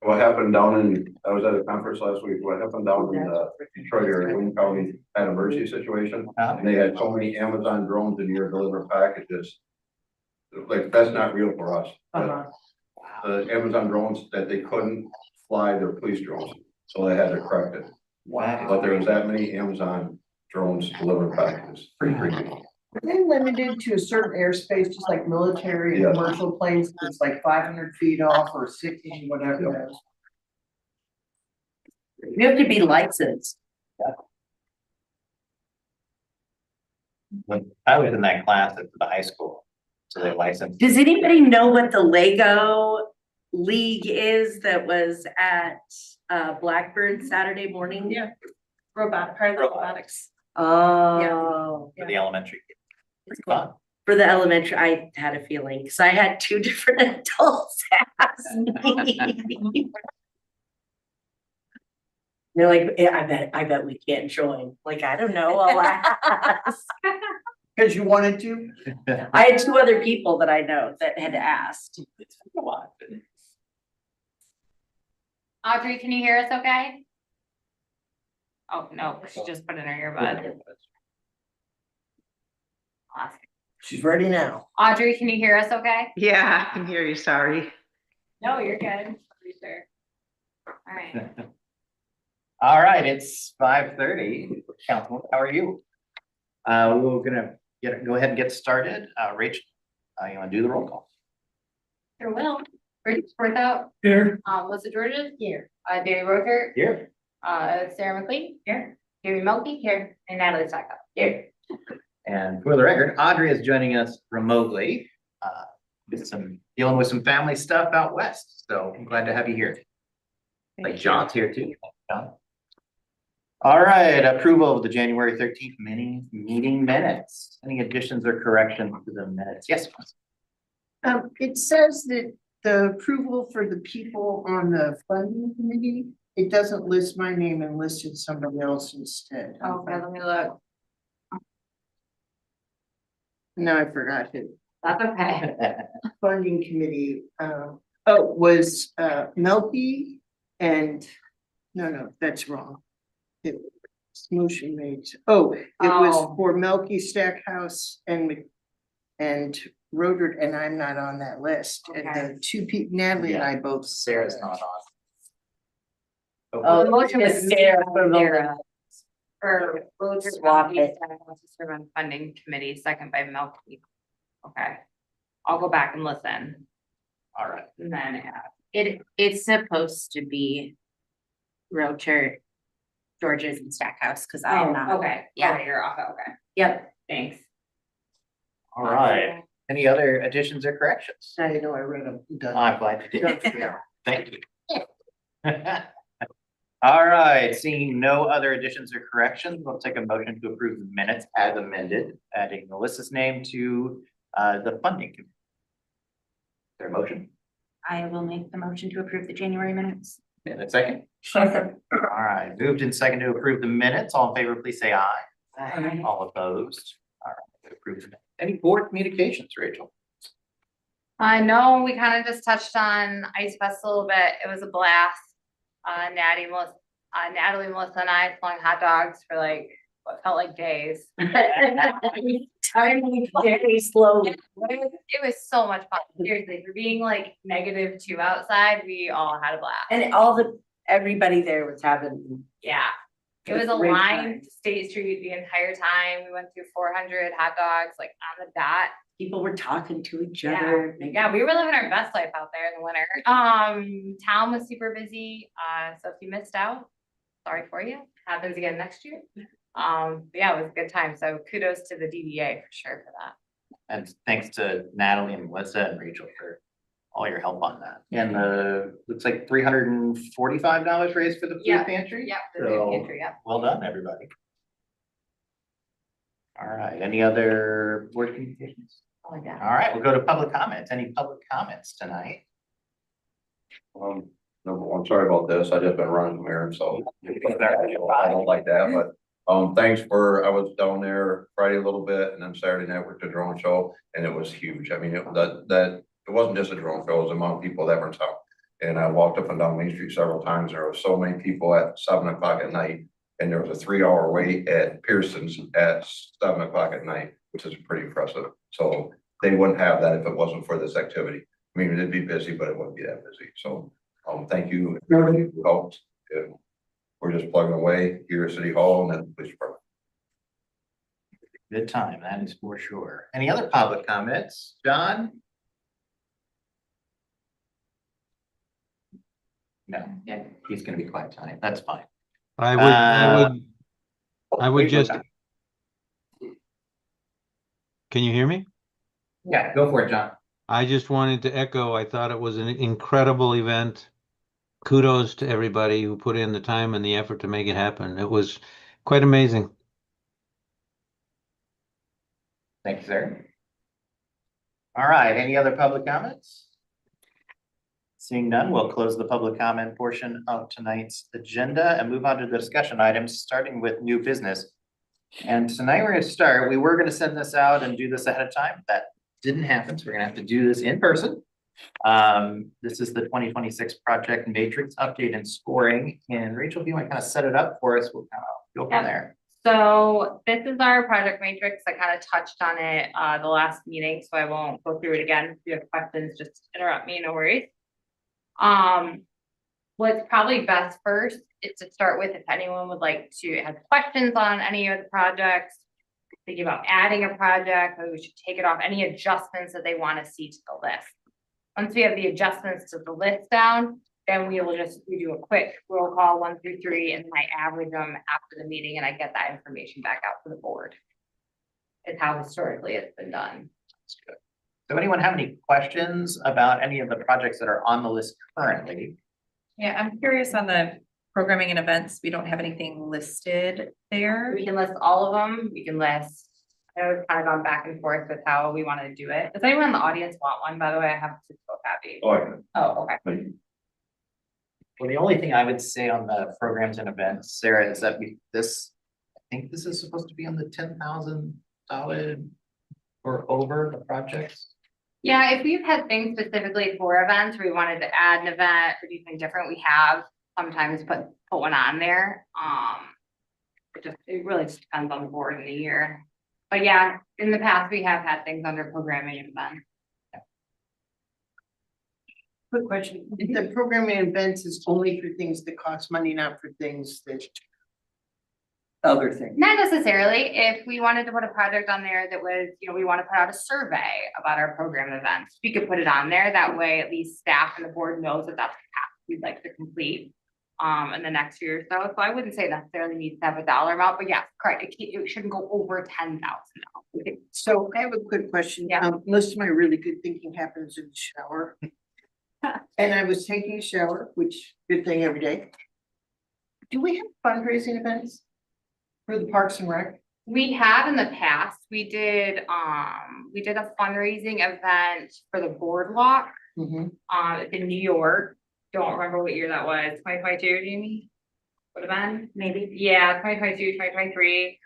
what happened down in, I was at a conference last week, what happened down in Detroit or Wayne County had an emergency situation. And they had so many Amazon drones in here delivering packages. Like, that's not real for us. The Amazon drones that they couldn't fly their police drones, so they had to correct it. Wow. But there was that many Amazon drones delivering packages. Pretty creepy. Are they limited to a certain airspace, just like military and Yeah. commercial planes? It's like 500 feet off or 60, whatever it is. You have to be licensed. When I was in that class at the high school, so they licensed. Does anybody know what the Lego League is that was at Blackbird Saturday morning? Yeah. Part of the robotics. Oh, For the elementary. It's fun. for the elementary, I had a feeling, because I had two different adults ask me. They're like, yeah, I bet we can't join. Like, I don't know, I'll ask. Because you wanted to? I had two other people that I know that had asked. It's been a lot. Audrey, can you hear us okay? Oh, no, she just put in her earbud. Awesome. She's ready now. Audrey, can you hear us okay? Yeah, I can hear you, sorry. No, you're good. Pretty sure. All right. All right, it's 5:30. Councilman, how are you? We're gonna go ahead and get started. Rachel, you wanna do the roll call? Sure will. Rich Worthout. Here. Melissa Georges. Here. Danny Roker. Here. Sarah McLean. Here. Jamie Melky. Here. And Natalie Sacco. Here. And for the record, Audrey is joining us remotely, dealing with some family stuff out west. So I'm glad to have you here. Like John's here too. John. All right, approval of the January 13th meeting minutes. Any additions or corrections to the minutes? Yes. It says that the approval for the people on the funding committee, it doesn't list my name and listed somebody else instead. Okay, let me look. No, I forgot who. That's okay. Funding committee, was Melky and, no, that's wrong. It was motion made, it was for Melky Stackhouse and Rodert, and I'm not on that list. And the two people, Natalie and I both. Sarah's not on. Oh, The motion was Sarah for Sarah. For Roger Swap Melky, it. to serve on funding committee, second by Melky. Okay, I'll go back and listen, All right. and then It's supposed to be Rocher, George's and Stackhouse, because I am not. okay, Yeah. you're off, okay, Yep. thanks. All right. Any other additions or corrections? I know I read them. Done. I'm glad you Done did. for now. Thank you. All right, seeing no other additions or corrections, we'll take a motion to approve the minutes as amended, adding Melissa's name to the funding committee. Is there a motion? I will make the motion to approve the January minutes. And a second? All right, moved and second to approve the minutes. All in favor, please say aye. Aye. All opposed? All right, approved. Any board communications, Rachel? I know we kind of just touched on Ice Fest a little bit. It was a blast. Natalie, Melissa and I selling hot dogs for like what felt like days. Time very slowly. It was so much fun. Seriously, for being like -2 outside, we all had a blast. And everybody there was having. Yeah. It was a Great line time. to State Street the entire time. We went through 400 hot dogs, like on the dot. People were talking to each Yeah. other. Yeah, we were living our best life out there in the winter. Town was super busy. So if you missed out, sorry for you. Happens again next year. Yeah, it was a good time. So kudos to the DDA for sure for that. And thanks to Natalie and Melissa and Rachel for all your help on that. And looks like $345 raised for the Yeah. food pantry. Yep, the So, food pantry, yep. well done, everybody. All right, any other board communications? Oh, yeah. All right, we'll go to public comments. Any public comments tonight? Number one, sorry about this. I just been running from here, so I don't like that, but thanks I was down there Friday a little bit and then Saturday night worked the drone show and it was huge. I mean, it wasn't just a drone show, it was the amount of people that were in town. And I walked up and down Main Street several times. There were so many people at 7 o'clock at night. And there was a 3 hour wait at Pearson's at 7 o'clock at night, which is pretty impressive. So they wouldn't have that if it wasn't for this activity. I mean, it'd be busy, but it wouldn't be that busy. So, thank you, everybody who helped. And we're just plugging away here at City Hall and then the police department. Good time, that is for sure. Any other public comments? John? No, Yeah. he's gonna be quiet tonight. That's fine. I Uh, would wait, just, okay. can you hear me? Yeah, go for it, John. I just wanted to echo, I thought it was an incredible event. Kudos to everybody who put in the time and the effort to make it happen. It was quite amazing. Thank you, sir. All right, any other public comments? Seeing none, we'll close the public comment portion of tonight's agenda and move on to the discussion items, starting with new business. And tonight we're gonna start, we were gonna send this out and do this ahead of time. That didn't happen, so we're gonna have to do this in person. This is the 2026 project matrix update and scoring. And Rachel, if you want to kind of set it up for us, we'll kind of go Yeah. from there. So this is our project matrix. I kind of touched on it the last meeting, so I won't go through it again. If you have questions, just interrupt me, no worries. What's probably best first is to start with if anyone would like to have questions on any of the projects, thinking about adding a project, or we should take it off, any adjustments that they want to see to the list. Once we have the adjustments to the list down, then we do a quick roll call 1 through 3, and then I average them after the meeting and I get that information back out to the board. It's how historically it's been done. That's good. So anyone have any questions about any of the projects that are on the list currently? Yeah, I'm curious on the programming and events. We don't have anything listed there. We can list all of them, we can list, I know we've kind of gone back and forth with how we want to do it. Does anyone in the audience want one, by the way? I have to go happy. Oh, okay. Well, the only thing I would say on the programs and events, Sarah, is that I think this is supposed to be on the $10,000 or over the projects. Yeah, if we've had things specifically for events, where we wanted to add an event or do something different, we have sometimes put one on there. It really just depends on the board in the year. But yeah, in the past, we have had things under programming and events. Quick question, the programming events is only for things that cost money, not for things that. Other things. Not necessarily, if we wanted to put a project on there that was, we want to put out a survey about our program events, we could put it on there. That way, at least staff and the board knows that that's the task we'd like to complete in the next year or so. So I wouldn't say necessarily needs to have a dollar amount, but yeah, correct. It shouldn't go over $10,000. So I have a quick question. Yeah. Most of my really good thinking happens in the shower. And I was taking a shower, which good thing every day. Do we have fundraising events for the Parks and Rec? We have in the past, we did a fundraising event for the boardwalk in New York. Don't remember what year that was, 2022, Jamie? Would have been, maybe, yeah, 2022, 2023.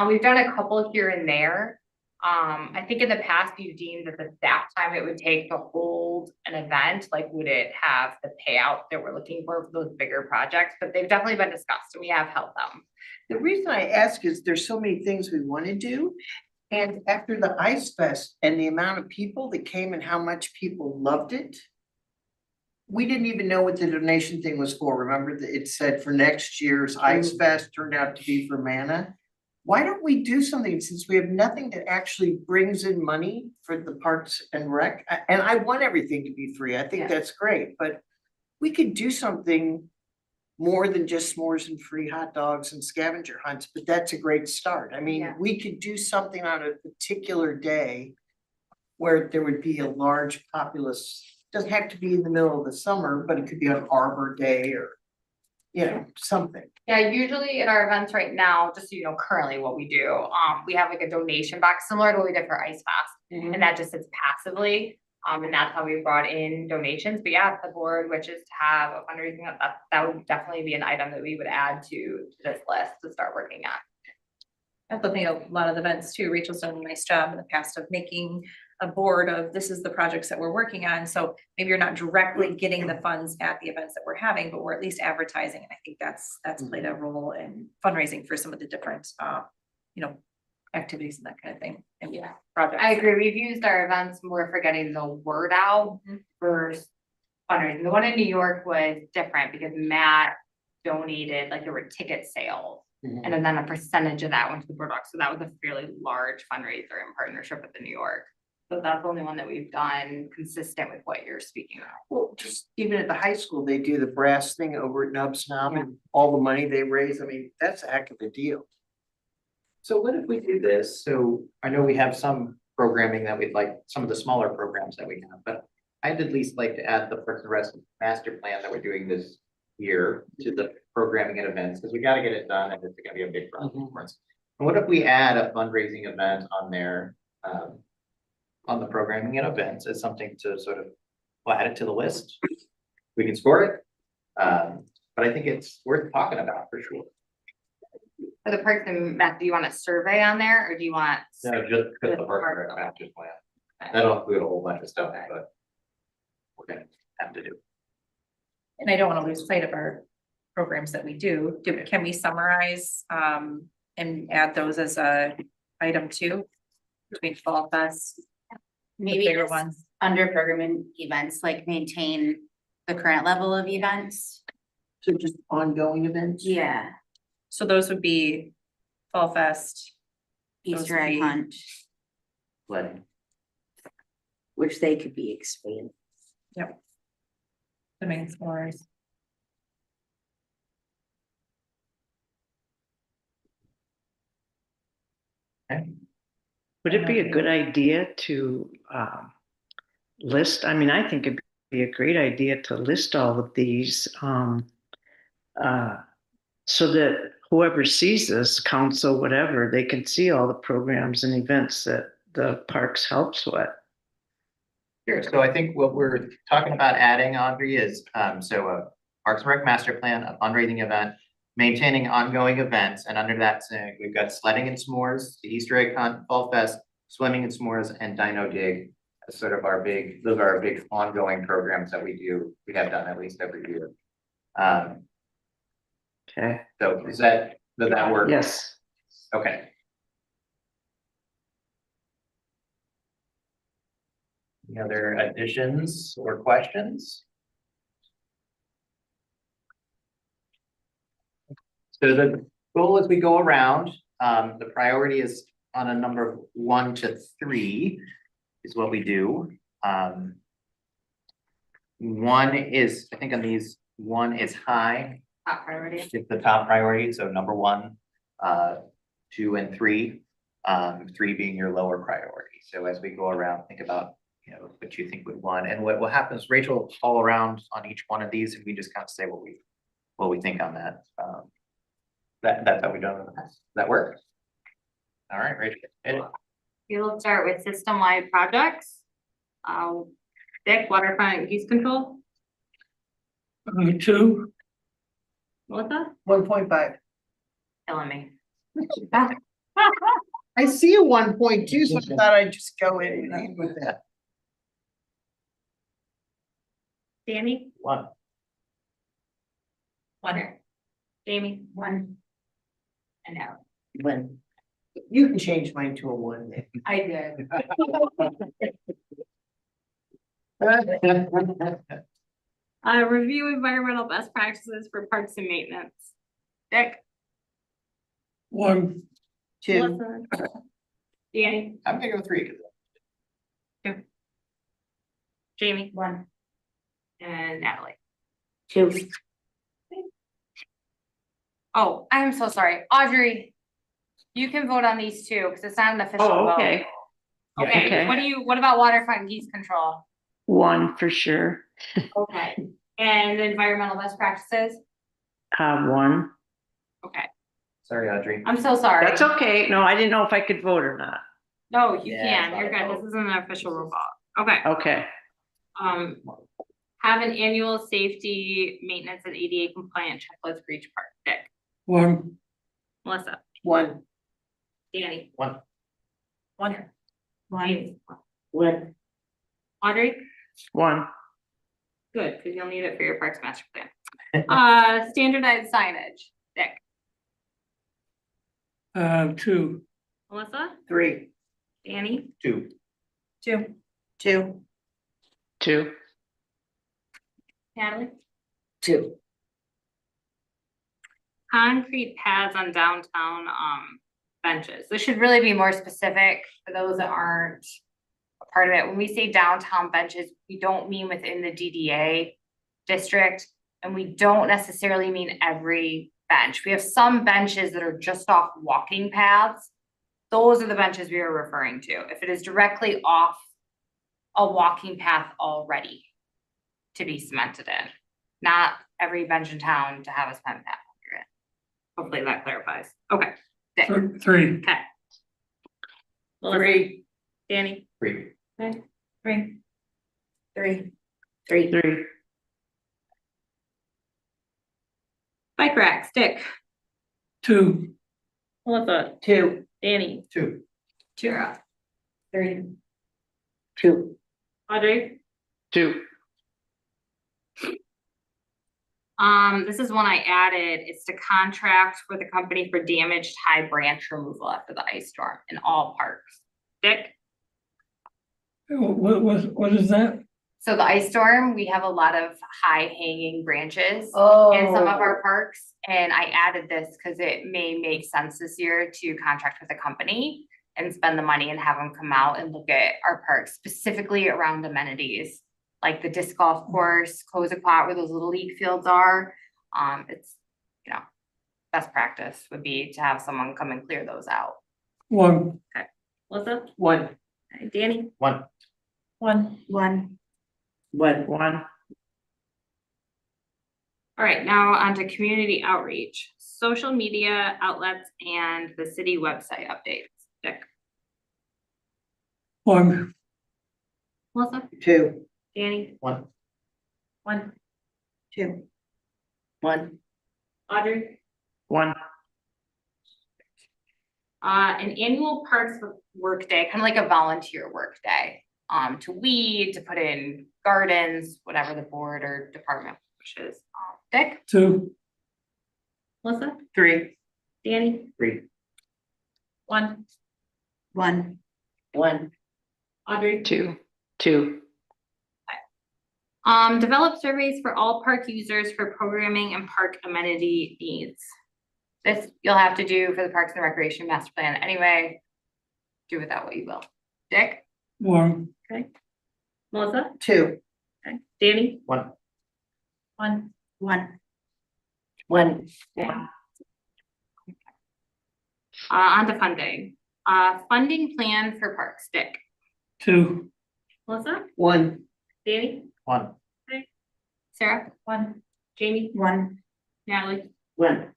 We've done a couple here and there. I think in the past you deemed that the staff time it would take to hold an event, like would it have the payout that we're looking for those bigger projects, but they've definitely been discussed and we have held them. The reason I ask is there's so many things we want to do. And after the Ice Fest and the amount of people that came and how much people loved it. We didn't even know what the donation thing was for. Remember that it said for next year's Ice Fest turned out to be for Mana. Why don't we do something since we have nothing that actually brings in money for the Parks and Rec? And I want everything to be free. I think Yeah. that's great, but we could do something more than just s'mores and free hot dogs and scavenger hunts, but that's a great start. I mean, Yeah. we could do something on a particular day where there would be a large populace. Doesn't have to be in the middle of the summer, but it could be on Arbor Day or, something. Yeah, usually at our events right now, just so you know, currently what we do, we have like a donation box similar to what we did for Ice Fest. And that just sits passively. And that's how we brought in donations. But yeah, if the board wishes to have a fundraising, that would definitely be an item that we would add to this list to start working on. I also think a lot of the events too, Rachel's done a nice job in the past of making a board of, this is the projects that we're working on, so maybe you're not directly getting the funds at the events that we're having, but we're at least advertising, and I think that's played a role in fundraising for some of the different, you know, activities and that kind of thing, and Yeah. projects. I agree. We've used our events more for getting the word out for fundraising. The one in New York was different because Matt donated, like there were ticket sales. And then a percentage of that went to the Boardwalk. So that was a fairly large fundraiser in partnership with the New York. So that's the only one that we've done consistent with what you're speaking of. Well, just even at the high school, they do the brass thing over at Nub Snob and all the money they raise. I mean, that's a heck of a deal. So what if we do this? So I know we have some programming that we'd like, some of the smaller programs that we have, but I'd at least like to add the Parks and Rec master plan that we're doing this year to the programming and events, because we gotta get it done and it's gonna be a big project for us. And what if we add a fundraising event on there, on the programming and events as something to sort of, well, add it to the list? We can score it. But I think it's worth talking about for sure. For the Parks and Matt, do you want a survey on there or do you want? No, just put the Parks and Rec master plan. That'll include a whole bunch of stuff, but we're gonna have to do. And I don't want to lose sight of our programs that we do. Can we summarize and add those as a item two between Fall Fest? Maybe bigger just ones. under programming events, like maintain the current level of events. So just ongoing events? Yeah, So those would be Fall Fest, Those Easter would egg be- hunt, Letting. which they could be expanded. the main s'mores. Would it be a good idea to list, I mean, I think it'd be a great idea to list all of these so that whoever sees this, council, whatever, they can see all the programs and events that the parks helps with. Sure, so I think what we're talking about adding, Audrey, is, so a Parks and Rec master plan, a fundraising event, maintaining ongoing events, and under that, we've got sledding and s'mores, the Easter egg hunt, Fall Fest, swimming and s'mores, and Dino Dig. As sort of our big, those are our big ongoing programs that we do, we have done at least every year. Okay, So does that work? yes. Okay. Any other additions or questions? So the goal as we go around, the priority is on a number of 1 to 3 is what we do. 1 is, I think on these, 1 is high. Top priority. It's the top priority, so number 1, 2 and 3, 3 being your lower priority. So as we go around, think about, you know, what you think would 1, and what will happen is Rachel will call around on each one of these, and we just kind of say what we think on that. That's how we done it in the past. Does that work? All right, Rachel. hit it. We'll start with system-wide projects. Dick, waterfront and use control. 2. Melissa? 1.5. Killing me. I see a 1.2, so I thought I'd just go in and with that. Danny? 1. 1. Jamie? 1. And now. When you can change mine to a 1. I did. Review environmental best practices for parks and maintenance. Dick? 1. 2. Melissa? Danny? I'm gonna go 3. Jamie? 1. And Natalie? 2. Oh, I'm so sorry. Audrey, you can vote on these two because it's not an official Oh, vote. okay. Okay, Okay. what about waterfront geese control? 1 for sure. Okay, and environmental best practices? 1. Okay, Sorry, Audrey. I'm so sorry. That's okay. No, I didn't know if I could vote or not. No, you Yeah, can, you're it's not a good. vote. This isn't an official vote. Okay, Okay. have an annual safety maintenance and ADA compliant checklist for each park. Dick? 1. Melissa? 1. Danny? 1. 1. Jamie? One. Audrey? One. Good, because you'll need it for your Parks Master Plan. Standardized signage, Dick. Two. Melissa? 3. Danny? 2. Two. 2. 2. Natalie? 2. Concrete pads on downtown, benches. This should really be more specific for those that aren't a part of it. When we say downtown benches, we don't mean within the DDA district, and we don't necessarily mean every bench. We have some benches that are just off walking paths. Those are the benches we are referring to. If it is directly off a walking path already to be cemented in, not every bench in town to have a cement path. Hopefully that clarifies. Okay. Dick. 3. Okay. Melissa? 3. Danny? 3. Okay. 3. 3. 3. 3. Bike racks, Dick. 2. Melissa? 2. Danny? 2. Sarah? 3. 2. Audrey? 2. This is one I added. It's to contract with the company for damaged high branch removal after the ice storm in all parks. Dick? What is that? So the ice storm, we have a lot of high hanging branches Oh. in some of our parks. And I added this because it may make sense this year to contract with a company and spend the money and have them come out and look at our parks, specifically around amenities, like the disc golf course, Cozaquat, where those little league fields are. It's, you know, best practice would be to have someone come and clear those out. 1. Melissa? 1. Danny? 1. 1. 1. 1. 1. All right, now on to community outreach, social media outlets and the city website updates. Dick? 1. Melissa? 2. Danny? 1. 1. 2. 1. Audrey? 1. An annual parks work day, kind of like a volunteer work day, to weed, to put in gardens, whatever the board or department wishes. Dick? 2. Melissa? 3. Danny? 3. 1. 1. 1. Audrey? 2. 2. Develop surveys for all park users for programming and park amenity needs. This you'll have to do for the Parks and Recreation Master Plan anyway. Do with that what you will. Dick? 1. Melissa? 2. Okay. Danny? 1. 1. 1. 1. On to funding. Funding plan for parks. Dick? 2. Melissa? 1. Danny? 1. Sarah? 1. Jamie? 1. Natalie? 1.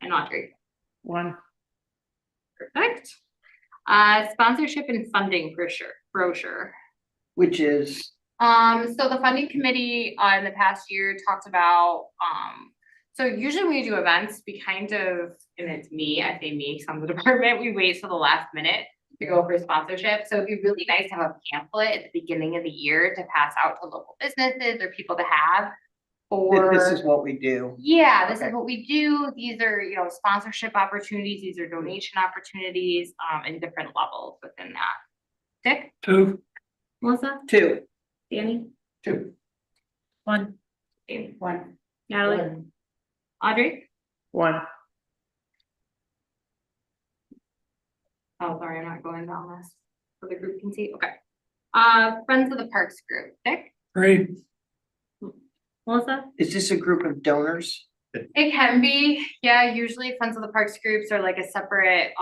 And Audrey? 1. Perfect. Sponsorship and funding brochure. Which is, So the funding committee in the past year talked about, so usually when we do events, we kind of, and it's me, I say me, some of the department, we wait till the last minute to go for sponsorship. So it'd be really nice to have a pamphlet at the beginning of the year to pass out to local businesses or people to have. Or this is what we do. yeah, this Okay. is what we do. These are, you know, sponsorship opportunities. These are donation opportunities, in different levels within that. Dick? 2. Melissa? 2. Danny? 2. 1. Danny? 1. Natalie? Audrey? 1. Oh, sorry, I'm not going down this, so the group can see. Okay. Friends of the Parks group. Dick? 3. Melissa? Is this a group of donors? It can be, yeah, usually Friends of the Parks groups are like a separate,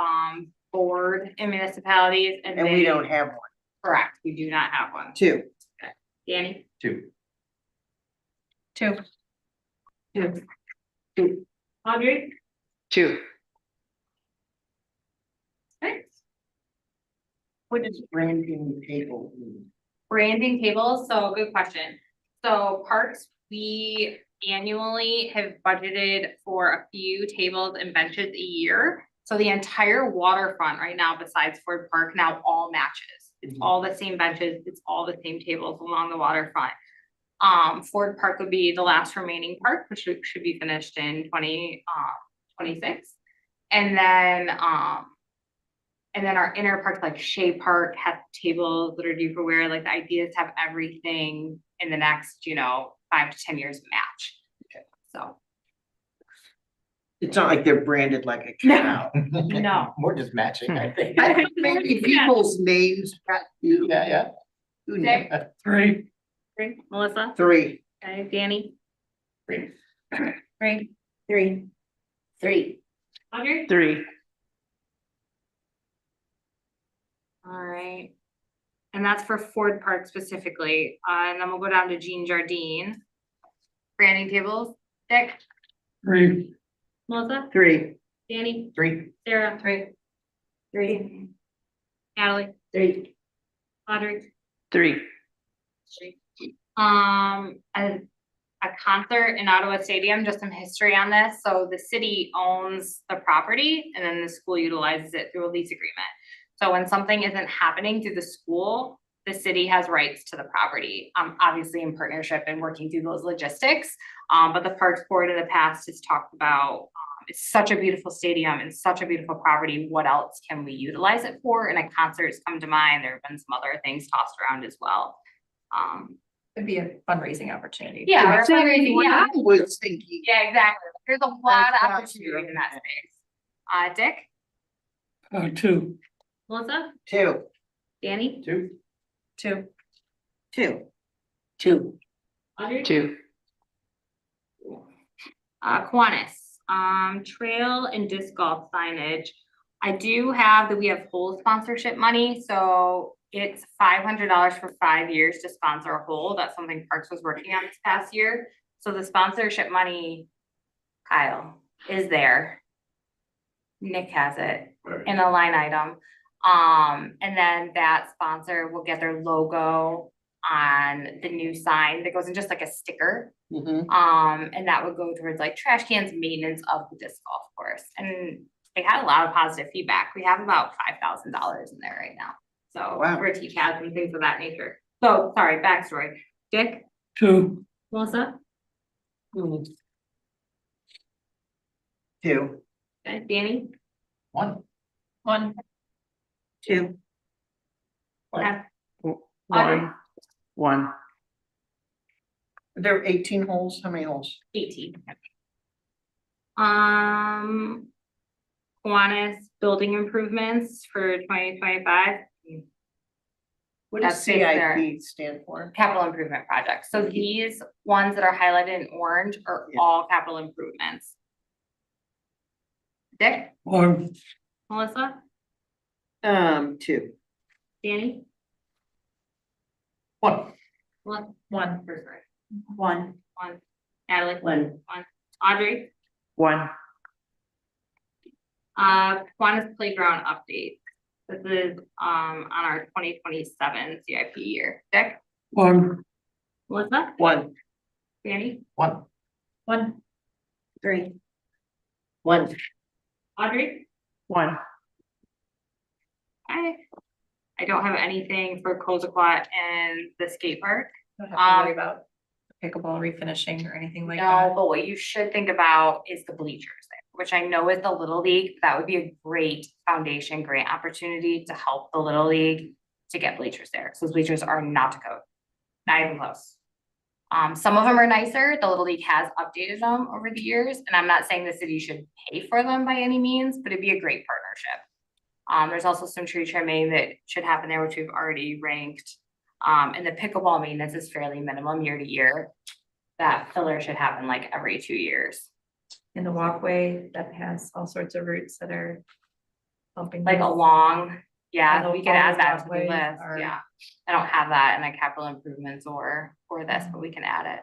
board in municipalities and And we they- don't have one. Correct, we do not have one. 2. Danny? 2. 2. 2. Audrey? 2. Okay. What is branding table mean? Branding tables, so good question. So parks, we annually have budgeted for a few tables and benches a year. So the entire waterfront right now, besides Ford Park, now all matches. it's all the same benches, it's all the same tables along the waterfront. Ford Park would be the last remaining park, which should be finished in 2026. And then our inner parks like Shea Park have tables that are due for wear. Like the idea is to have everything in the next, 5 to 10 years match. So. It's not like they're branded like a cow. No. We're just matching, I think. I think maybe people's names got you. Yeah. Who knows? Three. Melissa? 3. Okay, Danny? Three. Three. Audrey? 3, All right. And that's for Ford Park specifically. And then we'll go down to Jean Jardine. Branding tables, Dick, Three. Melissa, 3. Danny, 3. Sarah. Three. Natalie. 3. Audrey. 3, A concert in Ottawa Stadium, just some history on this. So the city owns the property and then the school utilizes it through a lease agreement. So when something isn't happening through the school, the city has rights to the property, obviously in partnership and working through those logistics. But the Parks Board in the past has talked about, it's such a beautiful stadium and such a beautiful property. What else can we utilize it for? And a concert's come to mind. There have been some other things tossed around as well. It'd be a fundraising opportunity. Yeah, or fundraising, What yeah. I was thinking. Yeah, exactly. There's a lot of That's opportunity in that space. Dick, 2. Melissa, 2. Danny, 2. 2. 2. Audrey? 2, Kiwanis, trail and disc golf signage. I do have that we have whole sponsorship money, so it's $500 for 5 years to sponsor a hole. That's something Parks was working on this past year. So the sponsorship money, Kyle, is there. Nick has it Right. in a line item. And then that sponsor will get their logo on the new sign that goes in just like a sticker. Mhm. And that would go towards like trash cans, maintenance of the disc golf course. And they had a lot of positive feedback. We have about $5,000 in there right now. So Wow. for TCAS and things of that nature. So sorry, backstory. Dick, 2. Melissa, 2. okay, Danny, 1. 1. 2. okay, 1, 1, There are 18 holes. How many holes? 18. Kiwanis building improvements for 2025. What does That's it there. CIP stand for? Capital improvement projects. So these ones that are highlighted in orange are Yeah. all capital improvements. Dick, 1. Melissa, 2. Danny, 1. Melissa, 1. sorry, 1. Natalie, 1. Audrey, 1, Kiwanis playground update. This is, on our 2027 CIP year. Dick, 1. Melissa, 1. Danny, 1. 1. 3. 1. Audrey. 1, I don't have anything for Cozaquat and the skate park. Don't have to worry about pickleball refinishing or anything like No, that. but what you should think about is the bleachers there, which I know is the Little League. That would be a great foundation grant opportunity to help the Little League to get bleachers there. So those bleachers are not to code, not even close. Some of them are nicer. The Little League has updated them over the years, and I'm not saying the city should pay for them by any means, but it'd be a great partnership. There's also some tree trimming that should happen there, which we've already ranked. And the pickleball maintenance is fairly minimum year to year. That filler should happen like every 2 years. In the walkway that has all sorts of roots that are bumping. Like along, yeah, And we the can add that to the walkways list, are- yeah. I don't have that in a capital improvements or this, but we can add it.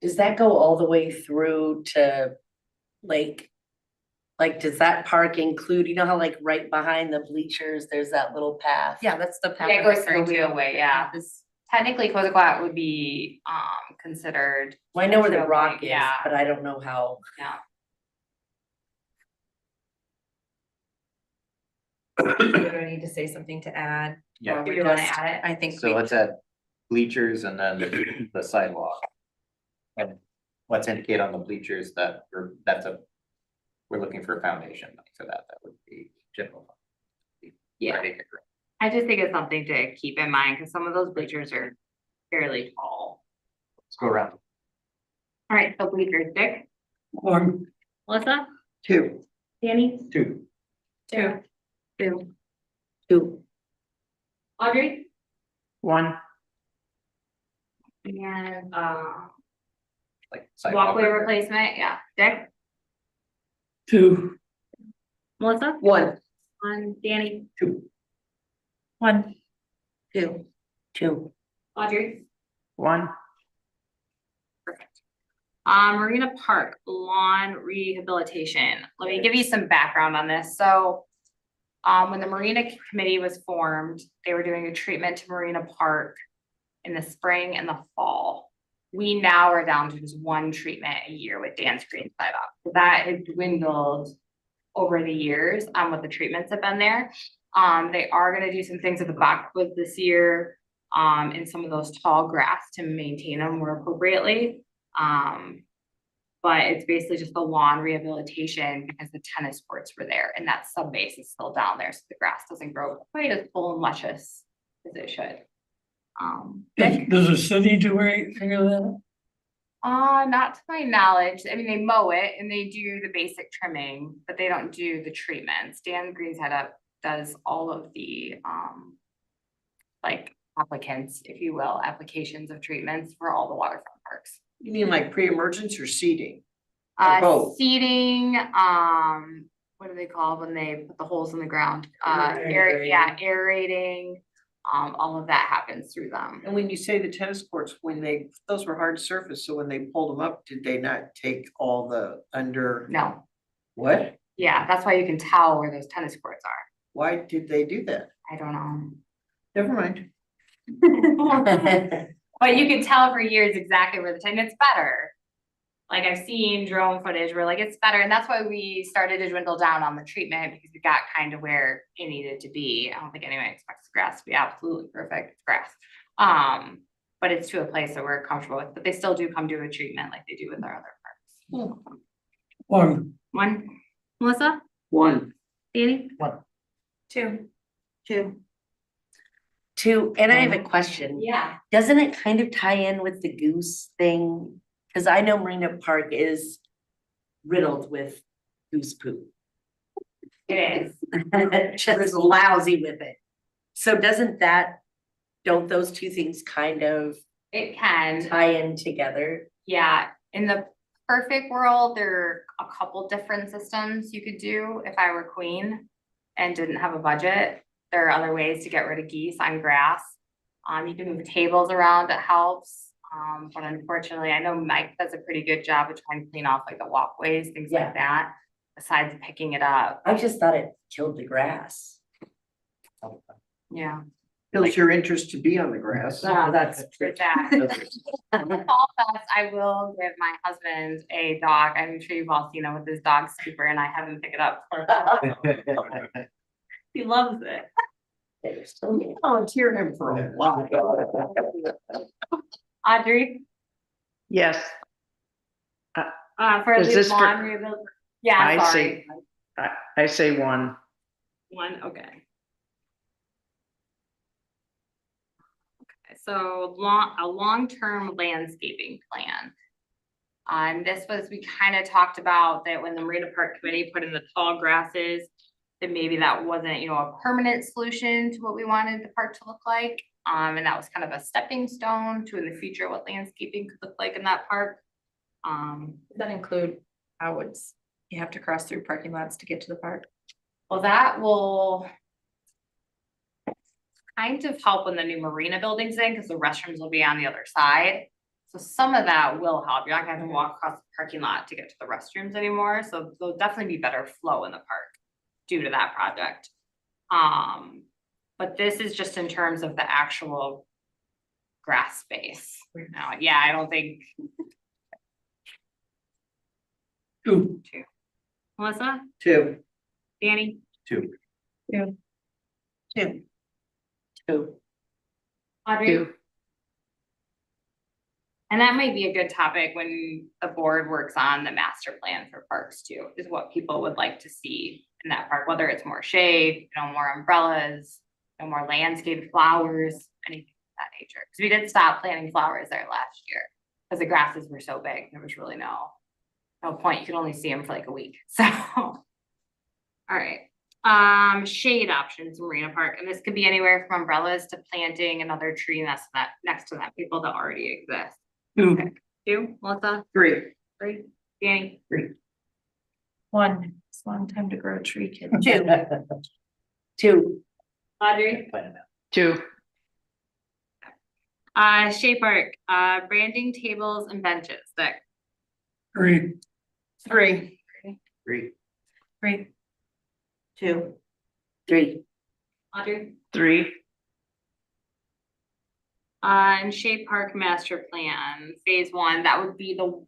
Does that go all the way through to like, does that park include, you know how like right behind the bleachers, there's that little path? Yeah, that's the path. Yeah, it I'm goes referring through to. Wheelway, yeah. This- Technically, Cozaquat would be, considered, Well, I know where the Trail rock point, is, yeah. but I don't know how. yeah. I need to say something to add. Yeah. Or Do we're you wanna just- add it? I think. So we- let's add bleachers and then the sidewalk. And let's indicate on the bleachers that we're looking for a foundation for that. That would be general. fund. Yeah. Right. I just think it's something to keep in mind, because some of those bleachers are fairly tall. Let's go around. All right, so bleachers, Dick, One, Melissa, two, Danny, Two. Two. Two, Audrey, One, and Like sidewalk. walkway replacement, yeah, Dick, two, Melissa, one, Danny, One. two, Audrey. one, Marina Park lawn rehabilitation. Let me give you some background on this. So when the Marina Committee was formed, they were doing a treatment to Marina Park in the spring and the fall. We now are down to just one treatment a year with Dan's Green Side Up. So that has dwindled over the years on what the treatments have been there. They are gonna do some things at the Bachwood this year, in some of those tall grass to maintain them more appropriately. But it's basically just the lawn rehabilitation because the tennis courts were there and that sub base is still down there, so the grass doesn't grow quite as full and luscious as it should. Dick? Does the city do anything of that? Not to my knowledge. I mean, they mow it and they do the basic trimming, but they don't do the treatments. Dan Green's Head Up does all of the, like applicants, if you will, applications of treatments for all the waterfront parks. you mean like pre-emergence or seeding? Or both? Seeding, what do they call when they put the holes in the ground? Aerating, all of that happens through them. And when you say the tennis courts, those were hard surface, so when they pulled them up, did they not take all the under? No, What? yeah, that's why you can tell where those tennis courts are. Why did they do that? I don't know. Never mind. But you can tell for years exactly where and it's better. Like I've seen drone footage where like it's better, and that's why we started to dwindle down on the treatment because we got kind of where it needed to be. I don't think anyone expects grass to be absolutely perfect, it's grass. But it's to a place that we're comfortable with, but they still do come do a treatment like they do with our other parks. One. One, Melissa, One, Danny? Two. Two, and I have a question. Yeah. Doesn't it kind of tie in with the goose thing? Cause I know Marina Park is riddled with goose poop. It is. Just lousy with it. So don't those two things kind of It can. tie in together? Yeah, in the perfect world, there are a couple different systems you could do if I were queen and didn't have a budget. There are other ways to get rid of geese on grass. You can move tables around, it helps. But unfortunately, I know Mike does a pretty good job of trying to clean off like the walkways, things Yeah. like that, besides picking it up. I just thought it killed the grass. Yeah. builds your interest to be on the grass. That's For that. Fall Fest, I will give my husband a dog. I'm sure you've all seen him with his dog Super, and I have him pick it up. He loves it. Volunteer him for a while. Audrey, yes. for Is the this for- lawn rebuild. Yeah, I sorry. say, I say one. One, okay. Okay, so a long-term landscaping plan. This was, we kind of talked about that when the Marina Park Committee put in the tall grasses, that maybe that wasn't, a permanent solution to what we wanted the park to look like. And that was kind of a stepping stone to in the future what landscaping could look like in that park. Does that include how you have to cross through parking lots to get to the park? Well, that will kind of help when the new marina building's in, because the restrooms will be on the other side. So some of that will help. You're not gonna have to walk across the parking lot to get to the restrooms anymore. So there'll definitely be better flow in the park due to that project. But this is just in terms of the actual grass space. Now, yeah, I don't think. Two. Melissa, Two, Danny? Two. Two. Two. Audrey? Two. And that might be a good topic when the board works on the master plan for parks too, is what people would like to see in that park, whether it's more shade, more umbrellas, more landscape flowers, anything of that nature. Because we did stop planting flowers there last year because the grasses were so big. There was really no point. You could only see them for like a week. So, all right. Shade options in Marina Park, and this could be anywhere from umbrellas to planting another tree next to that people that already exist. Two. Okay. Two, Melissa? Three. Three, Danny? One, it's a long time to grow a tree, kid. Two. Two. Audrey? Two. Shea Park, branding tables and benches, Dick. Three. Three. Three. Three. Two. Three. Audrey? Three. And Shea Park Master Plan, phase one, that would be the,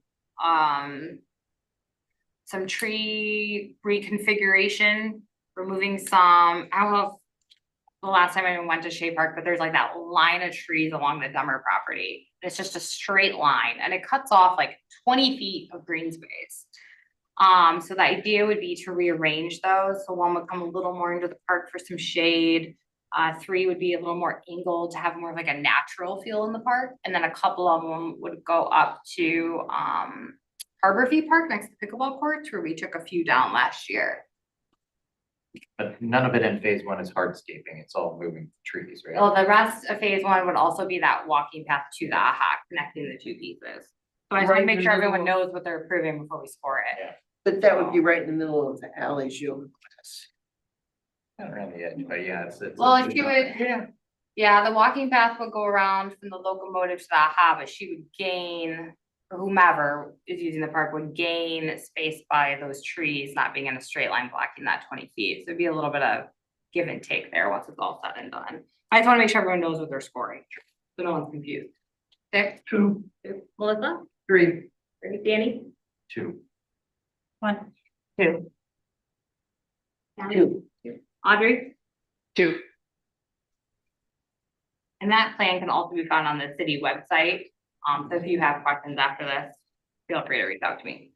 some tree reconfiguration, removing some, I don't know if the last time I went to Shea Park, but there's like that line of trees along the Dummer property. It's just a straight line and it cuts off like 20 feet of green space. So the idea would be to rearrange those. So one would come a little more into the park for some shade. Three would be a little more angled to have more of like a natural feel in the park. And then a couple of them would go up to Harborview Park next to pickleball courts where we took a few down last year. But none of it in phase one is hardscaping. It's all moving trees, right? Well, the rest of phase one would also be that walking path to the AHA, connecting the two pieces. So I just want to make sure everyone knows what they're approving before we score it. Yeah. But that would be right in the middle of the alleys, yoga class. Not around the edge, but yeah, it's. Well, if you would, yeah, the walking path would go around from the locomotive to the AHA, but she would gain, or whomever is using the park would gain space by those trees not being in a straight line blocking that 20 feet. So it'd be a little bit of give and take there once it's all said and done. I just want to make sure everyone knows what they're scoring, so no one's confused. Dick? Two. Melissa? Three. Danny? Two. One. Two. Two. Audrey? Two. And that plan can also be found on the city website. So if you have questions after this, feel free to reach out to me.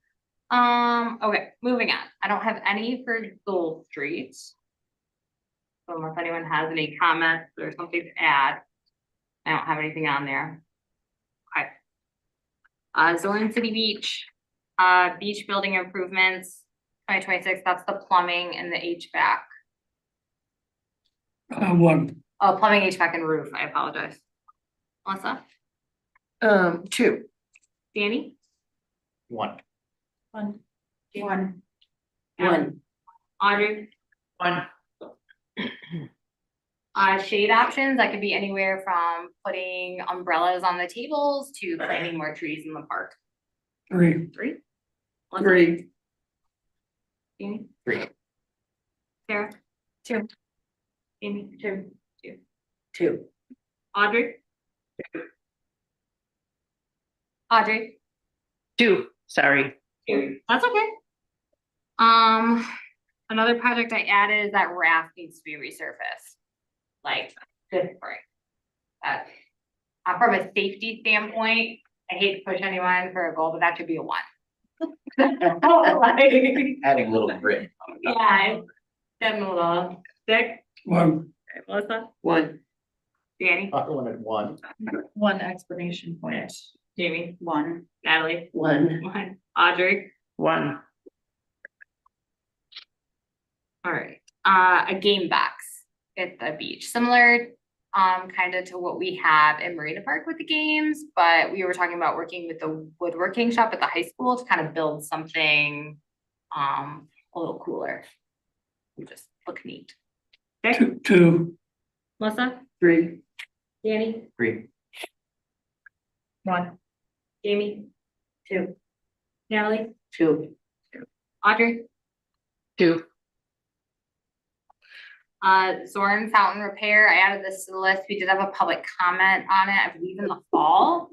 Okay, moving on. I don't have any for Dole Street. So unless anyone has any comments or something to add, I don't have anything on there. Okay. Zorn City Beach, beach building improvements, 2026, that's the plumbing and the HVAC. One. Oh, plumbing, HVAC and roof, I apologize. Melissa? Two. Danny? One. One. One. One. Audrey? One. Shade options, that could be anywhere from putting umbrellas on the tables to planting more trees in the park. Three. Three? Three. Danny? Three. Sarah? Two. Amy? Two. Two. Audrey? Audrey? Two. Sorry. That's okay. Another project I added is that raft needs to be resurfaced. Like, this spring. From a safety standpoint, I hate to push anyone for a goal, but that should be a 1. Like, Adding a little grit. yeah, getting a little sick. One. Okay, Melissa? One. Danny? I wanted one. One explanation point. Jamie? One. Natalie? One. 1. Audrey? One. All right, a game box at the beach, similar kind of to what we have in Marina Park with the games, but we were talking about working with the woodworking shop at the high school to kind of build something a little cooler. Just look neat. Okay, Two. Melissa? Three. Danny? Three. One. Jamie? 2. Natalie? Two. Audrey? Two. Zorn fountain repair, I added this to the list. We did have a public comment on it, I believe in the fall.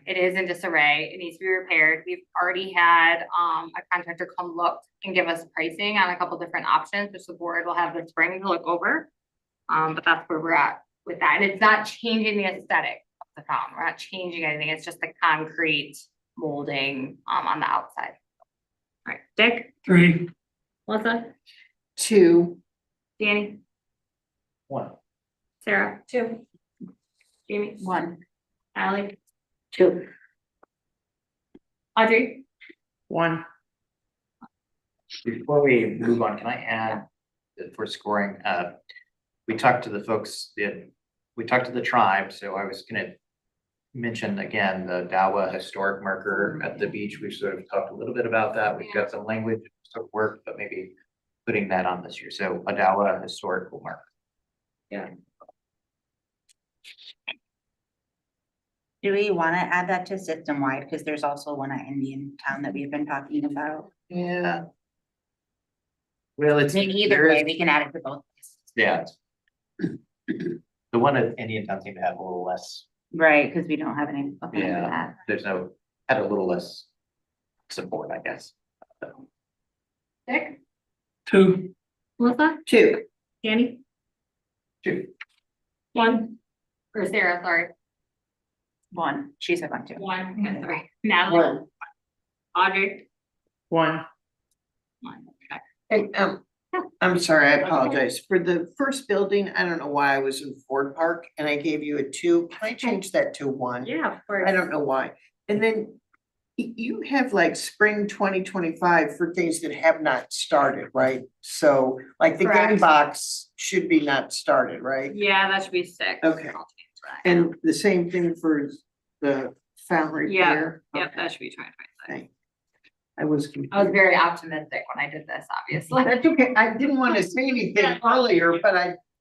It is in disarray. It needs to be repaired. We've already had a contractor come look and give us pricing on a couple different options, which the board will have this spring to look over. But that's where we're at with that. And it's not changing the aesthetic of the fountain. We're not changing anything. It's just the concrete molding, on the outside. All right, Dick, 3, Melissa, 2, Danny, 1. Sarah, 2, Jamie, 1. Ally, 2. Audrey. 1. Before we move on, can I add that for scoring, we talked to the folks, we talked to the tribe, so I was gonna mention again, the Dawa historic marker at the beach. We've sort of talked a little bit about that. We've got some language of work, but maybe putting that on this year. So a Dawa historical marker. Do we want to add that to system wide? Because there's also one at Indian Town that we've been talking about. Yeah. Well, I it's. mean, either there way, is- we can add it to both. Yeah. The one at Indian Town seemed to have a little less, Right, because we don't have any. okay, Yeah. that. there's no, had a little less support, I guess. So, Dick, 2, Melissa, 2, Danny, 2. 1, or Sarah, sorry, 1. She said 1 too. 1, okay, sorry, Natalie, Audrey, 1. 1, okay. and, I'm sorry, I apologize. For the first building, I don't know why I was in Ford Park and I gave you a 2. Can I change that to 1? Yeah, of course. I don't know why. And then you have like spring 2025 for things that have not started, right? So like the game Correct. box should be not started, right? Yeah, that should be 6. Okay. I'll change that. And the same thing for the fountain Yeah, repair? Yep, Okay. that should be 2025. Okay. I was I was confused. very optimistic when I did this, obviously. That's okay. I didn't want to say anything earlier, but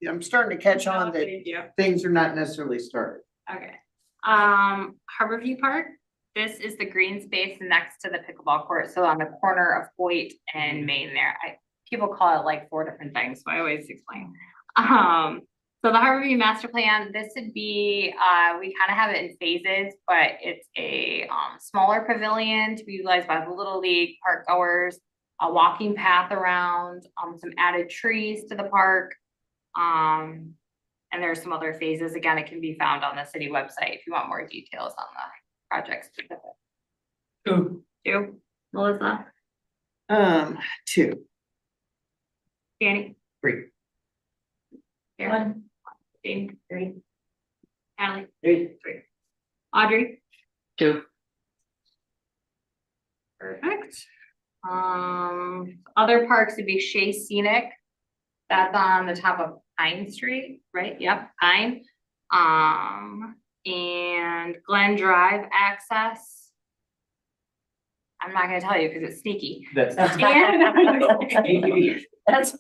I'm starting to catch on that Thank you. things are not necessarily started. Okay. Harborview Park, this is the green space next to the pickleball court, so on the corner of Hoyt and Main there. People call it like 4 different things, so I always explain. So the Harborview master plan, this would be, we kind of have it in phases, but it's a smaller pavilion to be utilized by the Little League park goers, a walking path around, some added trees to the park. And there's some other phases. Again, it can be found on the city website if you want more details on the project specific. 2, 2, Melissa, 2, Danny, 3. Karen, Jane, 3. Ally, 3. 3, Audrey. 2. Perfect. Other parks would be Shea Scenic. That's on the top of Pine Street, right? Yep, Pine. And Glen Drive access. I'm not gonna tell you because it's sneaky. That's. And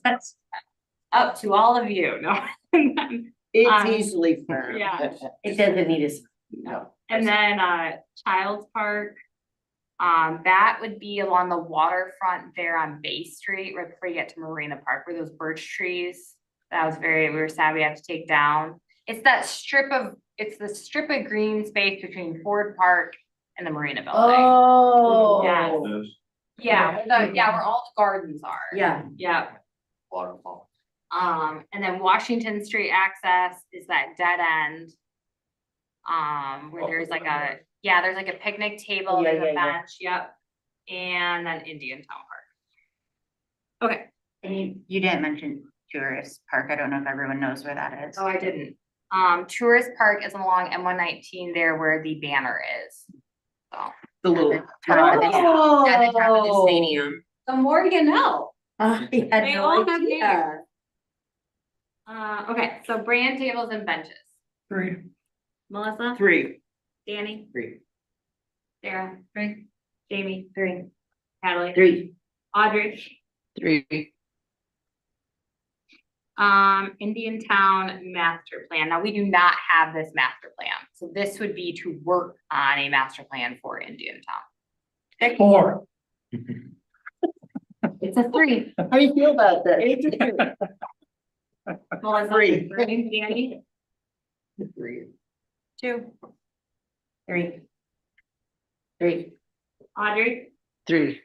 That's. up to all of you, no. it's easily found. yeah. It doesn't need us. No. And then Child's Park. That would be along the waterfront there on Bay Street, right before you get to Marina Park, where those birch trees. That was we were sad we had to take down. It's the strip of green space between Ford Park and the Marina building. Oh. Yeah, where all the gardens are. Yeah. Yeah. Waterfall. And then Washington Street access is that dead end. Where there's like there's like a picnic table, Yeah, there's a yeah, yeah. bench, yep. And then Indian Town Park. Okay, And you didn't mention Tourist Park. I don't know if everyone knows where that is. oh, I didn't. Tourist Park is along M119 there where the banner is. So, The little. At the top of the Oh. stadium. the more you know. I had They no all have idea. names. Okay, so brand tables and benches. 3, Melissa, 3, Danny, 3. Sarah, 3, Jamie, 3, Natalie, 3. Audrey. 3. Indian Town master plan. Now, we do not have this master plan, so this would be to work on a master plan for Indian Town. 4, It's a 3. how do you feel about that? Melissa, 3. 3, Danny, 2. 3. 3. Audrey. 3.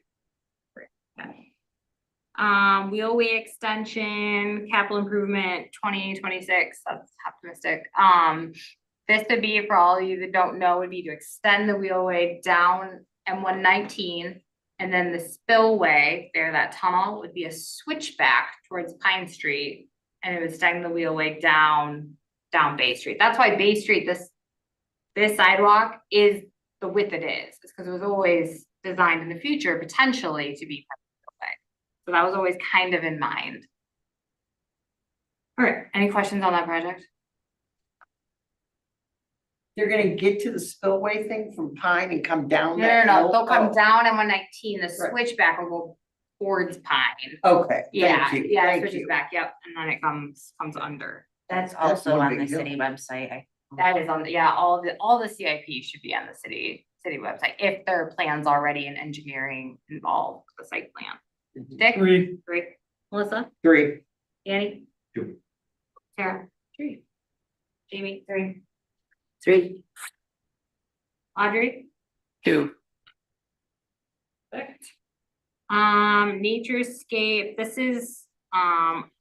Wheelway extension, capital improvement, 2026, that's optimistic. This would be, for all of you that don't know, would be to extend the wheelway down M119. And then the spillway there, that tunnel would be a switchback towards Pine Street. And it would extend the wheelway down Bay Street. That's why Bay Street, this sidewalk is the width it is. It's because it was always designed in the future potentially to be. So that was always kind of in mind. All right, any questions on that project? You're gonna get to the spillway thing from Pine and come down No, that no, no, hill? they'll come Oh, down M119, the Right. switchback will go towards Pine. Okay, Yeah, thank you, yeah, it thank switches you. back, yep, and then it comes under. That's That's also one on big the hill. city website. That is on, yeah, all the CIP should be on the city website, if there are plans already in engineering involved, the site plan. Dick? 3, 3. Melissa? 3, Annie? 2. Sarah? 3. Jamie? 3. 3. Audrey? 2. Perfect. Naturescape, this is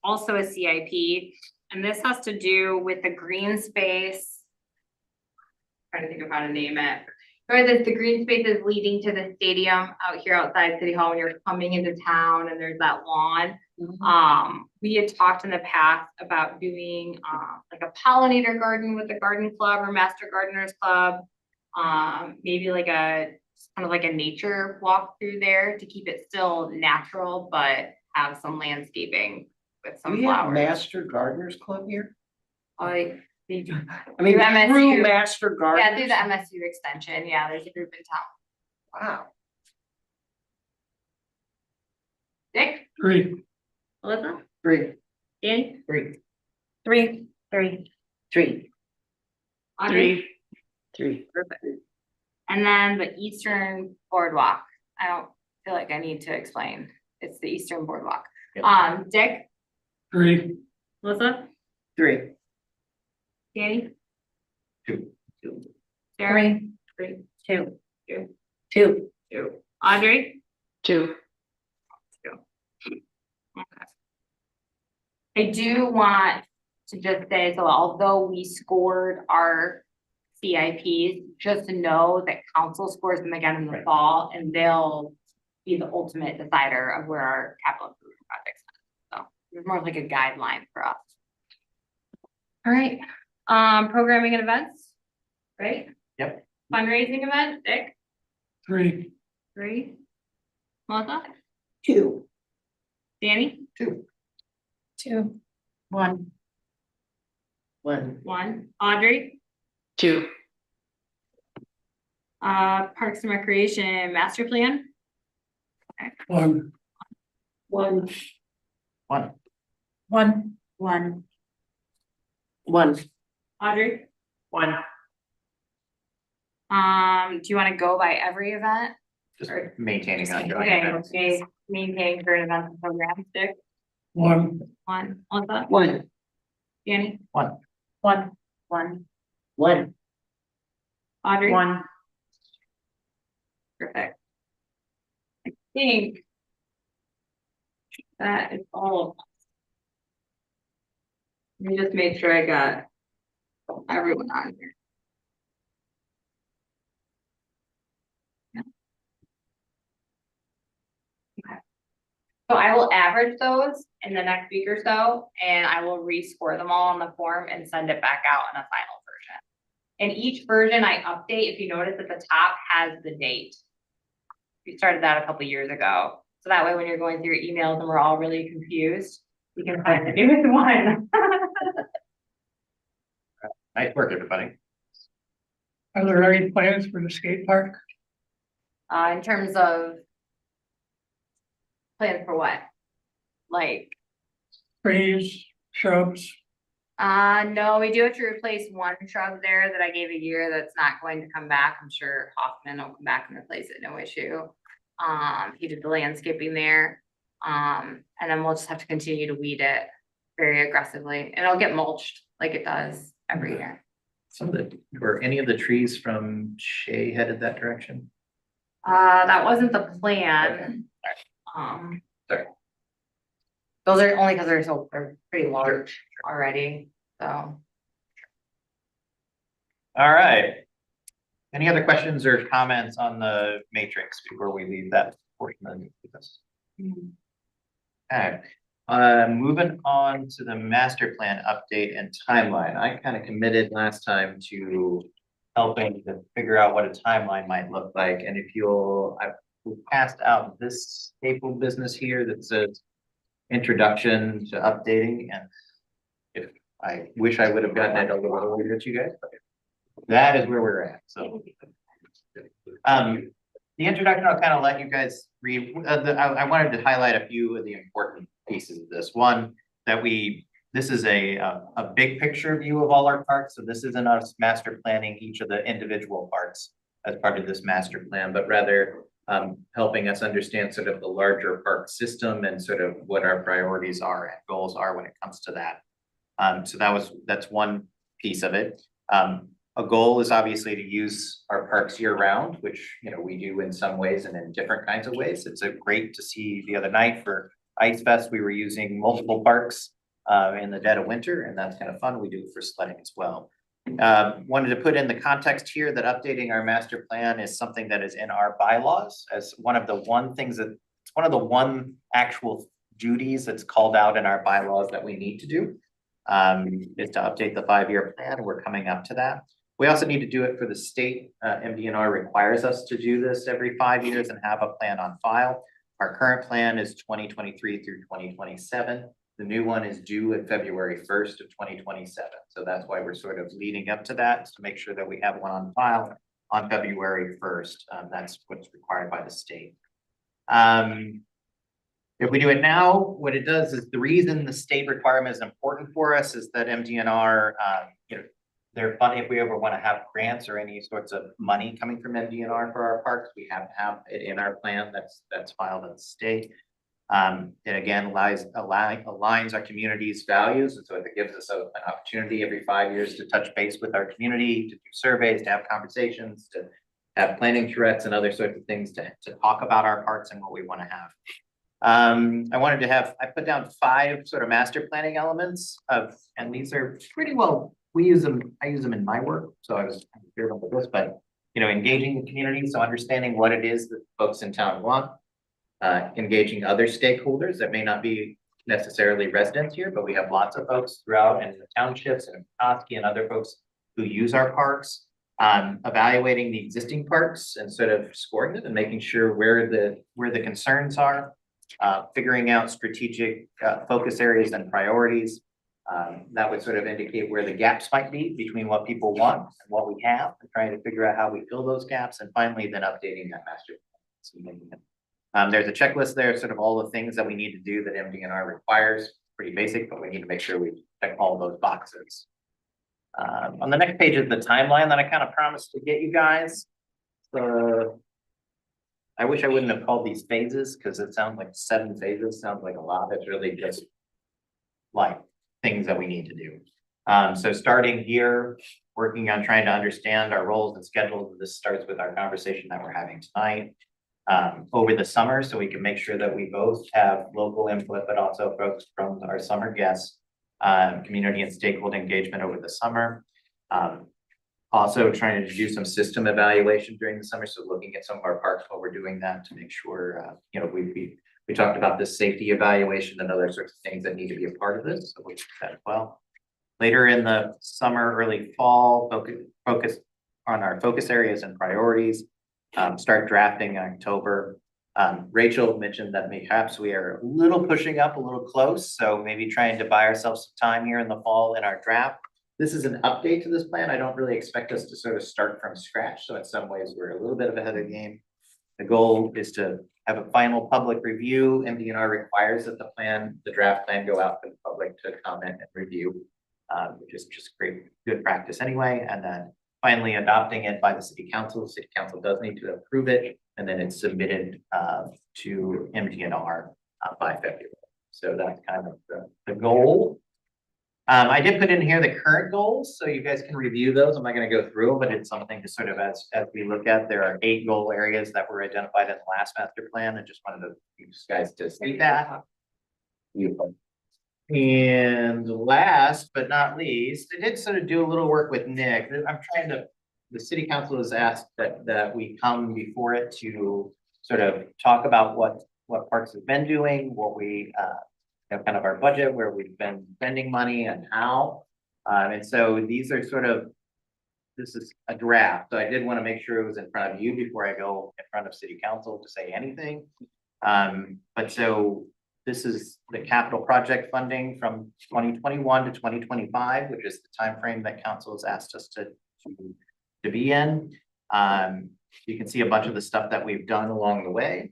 also a CIP, and this has to do with the green space. Trying to think of how to name it. Right, the green space is leading to the stadium out here outside City Hall when you're coming into town, and there's that lawn. We had talked in the past about doing like a pollinator garden with the garden club or master gardeners club. Maybe like kind of like a nature walk through there to keep it still natural, but have some landscaping with some we have flowers. Master Gardeners Club here? Like, they do. I mean, Through MSU. through Master Yeah, through Gardeners? the MSU extension, yeah, there's a group in town. Wow. Dick, 3, Melissa, 3, Danny, 3. 3. 3. Audrey? 3. Perfect. And then the Eastern Boardwalk, I don't feel like I need to explain, it's the Eastern Boardwalk. Yep. Dick, 3, Melissa, 3, Danny, 2. Sarah, 3, 2. 2. 2, Audrey? 2. Okay. I do want to just say, so although we scored our CIPs, just to know that council scores them again in the Right. fall, and they'll be the ultimate decider of where our capital improvement projects are. So it's more like a guideline for us. All right, programming and events, right? Yep. Fundraising event, Dick, 3, 3. Melissa, 2, Danny, 2, 2. 1. 1, Audrey, 2. Parks and Recreation Master Plan, 1, 1, 1. 1. 1. 1. Audrey. 1. Do you want to go by every event? Just Or- maintaining on. Okay, maintain current events and programs, Dick, 1, 1, Melissa, 1, Danny, 1. 1. 1. 1. Audrey. 1. Perfect. I think that is all of us. Let me just make sure I got everyone on here. Yeah. Okay. So I will average those in the next week or so, and I will rescore them all on the form and send it back out in a final version. And each version I update, if you notice at the top, has the date. We started that a couple years ago. So that way, when you're going through your emails and we're all really confused, we can find the newest one. Nice work, everybody. are there any plans for the skate park? In terms of plans for what? Like, Trees, shrubs? no, we do have to replace one shrub there that I gave a year that's not going to come back. I'm sure Hoffman will come back and replace it, no issue. He did the landscaping there. And then we'll just have to continue to weed it very aggressively, and it'll get mulched like it does every year. Were any of the trees from Shea headed that direction? That wasn't the plan. Sorry. Those are only because they're pretty large already, so. All right. Any other questions or comments on the matrix before we leave that portion of this? Okay, moving on to the master plan update and timeline. I kind of committed last time to helping to figure out what a timeline might look like. And if you'll, I passed out this staple business here that says introduction to updating. And if I wish I would have gotten it a little earlier to you guys, but that is where we're at. So the introduction, I'll kind of let you guys read. I wanted to highlight a few of the important pieces of this. One, that this is a big picture view of all our parks. So this isn't us master planning each of the individual parks as part of this master plan, but rather helping us understand sort of the larger park system and sort of what our priorities are and goals are when it comes to that. So that's one piece of it. A goal is obviously to use our parks year round, which, you know, we do in some ways and in different kinds of ways. It's great to see the other night for Ice Fest, we were using multiple parks in the dead of winter, and that's kind of fun. We do it for sledding as well. Wanted to put in the context here that updating our master plan is something that is in our bylaws as one of the one actual duties that's called out in our bylaws that we need to do is to update the 5-year plan. We're coming up to that. We also need to do it for the state. MDNR requires us to do this every 5 years and have a plan on file. Our current plan is 2023 through 2027. The new one is due at February 1st of 2027. So that's why we're sort of leading up to that, to make sure that we have one on file on February 1st. That's what's required by the state. If we do it now, what it does is the reason the state requirement is important for us is that MDNR, you know, they're funding. If we ever want to have grants or any sorts of money coming from MDNR for our parks, we have to have it in our plan that's filed at the state. It again aligns our community's values. And so it gives us an opportunity every 5 years to touch base with our community, to do surveys, to have conversations, to have planning charrettes and other sorts of things to talk about our parks and what we want to have. I put down 5 sort of master planning elements and these are pretty well, I use them in my work. So I was clear about this, but you know, engaging the community. So understanding what it is that folks in town want, engaging other stakeholders that may not be necessarily residents here, but we have lots of folks throughout in the townships and Petoskey and other folks who use our parks, evaluating the existing parks and sort of scoring them and making sure where the concerns are. Figuring out strategic focus areas and priorities that would sort of indicate where the gaps might be between what people want and what we have, and trying to figure out how we fill those gaps, and finally then updating that master plan. There's a checklist there, sort of all the things that we need to do that MDNR requires. Pretty basic, but we need to make sure we check all those boxes. On the next page is the timeline that I kind of promised to get you guys. I wish I wouldn't have called these phases because it sounds like 7 phases, sounds like a lot. It's really just like things that we need to do. So starting here, working on trying to understand our roles and schedules. This starts with our conversation that we're having tonight. Over the summer, so we can make sure that we both have local input, but also folks from our summer guests, community and stakeholder engagement over the summer. Also trying to do some system evaluation during the summer. So looking at some of our parks while we're doing that to make sure, you know, we talked about this safety evaluation and other sorts of things that need to be a part of this. So we do that as well. Later in the summer, early fall, focus on our focus areas and priorities. Start drafting in October. Rachel mentioned that perhaps we are a little pushing up, a little close. So maybe trying to buy ourselves some time here in the fall in our draft. This is an update to this plan. I don't really expect us to sort of start from scratch. So in some ways, we're a little bit ahead of the game. The goal is to have a final public review. MDNR requires that the draft plan go out to the public to comment and review, which is just great, good practice anyway. And then finally adopting it by the city council. The city council does need to approve it, and then it's submitted to MDNR by February. So that's kind of the goal. I did put in here the current goals, so you guys can review those. I'm not going to go through them, but it's something to sort of as we look at. There are 8 goal areas that were identified in the last master plan. I just wanted you guys to see that. And last but not least, I did sort of do a little work with Nick. The city council has asked that we come before it to sort of talk about what Parks has been doing, what we, kind of our budget, where we've been spending money and how. And so these are this is a draft, so I did want to make sure it was in front of you before I go in front of city council to say anything. But so this is the capital project funding from 2021 to 2025, which is the time frame that council has asked us to be in. You can see a bunch of the stuff that we've done along the way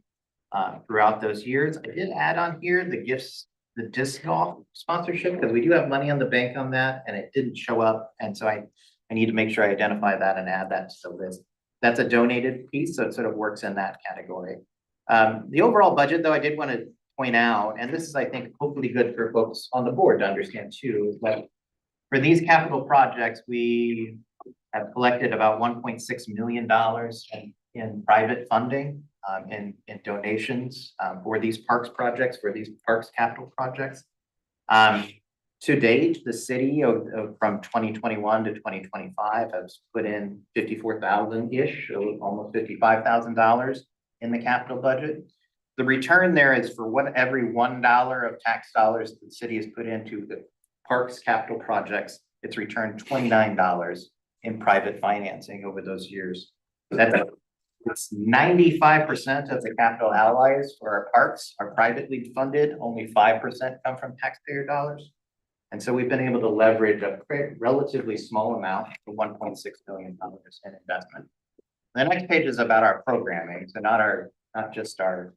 throughout those years. I did add on here the gifts, the disc golf sponsorship, because we do have money on the bank on that and it didn't show up. And so I need to make sure I identify that and add that to the list. That's a donated piece, so it sort of works in that category. The overall budget, though, I did want to point out, and this is, I think, hopefully good for folks on the board to understand too, is that for these capital projects, we have collected about $1.6 million in private funding, in donations for these parks projects, for these parks capital projects. To date, the city from 2021 to 2025 has put in 54,000-ish, almost $55,000 in the capital budget. The return there is for every $1 of tax dollars the city has put into the parks capital projects, it's returned $29 in private financing over those years. It's 95% of the capital outlays for our parks are privately funded, only 5% come from taxpayer dollars. And so we've been able to leverage a relatively small amount for $1.6 billion in investment. The next page is about our programming, so not just our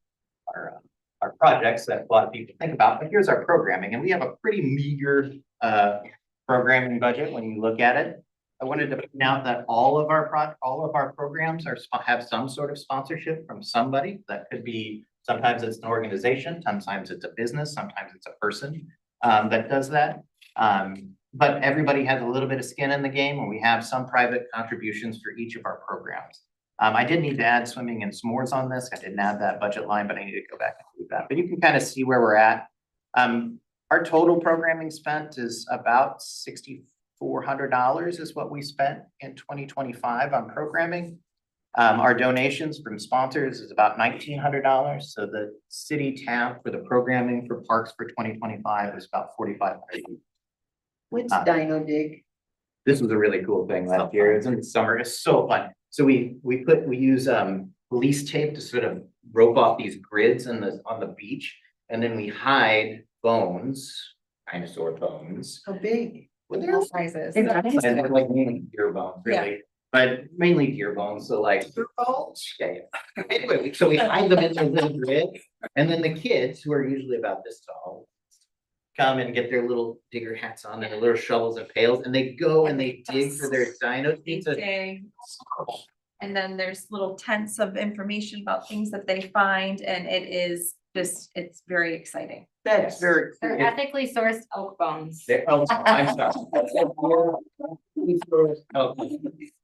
projects that a lot of people think about, but here's our programming, and we have a pretty meager programming budget when you look at it. I wanted to point out that all of our programs have some sort of sponsorship from somebody. That could be, sometimes it's an organization, sometimes it's a business, sometimes it's a person that does that. But everybody has a little bit of skin in the game, and we have some private contributions for each of our programs. I did need to add swimming and s'mores on this. I didn't add that budget line, but I need to go back and do that. But you can kind of see where we're at. Our total programming spent is about $6,400 is what we spent in 2025 on programming. Our donations from sponsors is about $1,900. So the city tab for the programming for parks for 2025 is about $4,500. What's Dino Dig? This was a really cool thing last year. It was in the summer. It's so fun. So we use police tape to sort of rope off these grids on the beach, and then we hide bones, dinosaur bones. How big? Well, they're sizes. they're like mainly deer bones, really, but mainly deer bones. So like Deer bones? yeah. Anyway, so we hide them in the little grid, and then the kids, who are usually about this tall, come and get their little digger hats on and their little shovels and pails, and they go and they dig for their dinos. And then there's little tents of information about things that they find, and it's very exciting. That's very They're cool. ethically sourced elk bones. I'm sorry.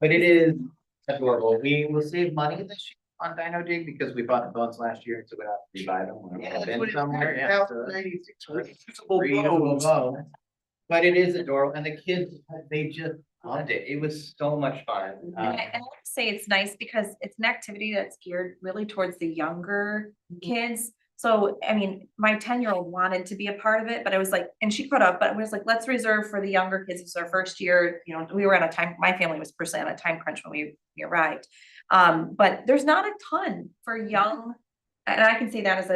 But it is adorable. We will save money this year on Dino Dig because we bought the bones last year, so we don't have to rebuy them. when Yeah, they've that's been what it's somewhere. like, Yeah, about so 96 reusable bones. bones. But it is adorable, and the kids, they just loved it. It was so much fun. And I would say it's nice because it's an activity that's geared really towards the younger kids. So, I mean, my 10-year-old wanted to be a part of it, but I was like, and she could have, but I was like, let's reserve for the younger kids. It's our first year, we were on a time, my family was personally on a time crunch when we arrived. But there's not a ton for young, and I can say that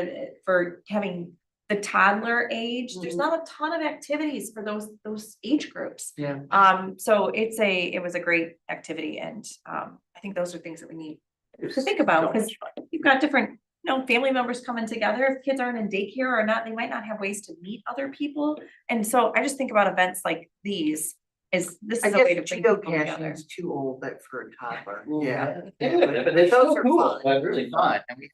for having the toddler age, there's not a ton of activities for those age groups. Yeah. So it was a great activity, and I think those are things that we need to think about, because you've got different family members coming together. If kids aren't in daycare or not, they might not have ways to meet other people. And so I just think about events like this is I a way to guess bring Cheeto people together. Cashing's too old, but for a toddler. Yeah. Yeah. But it's Those so are cool. fun. But really fun. I mean,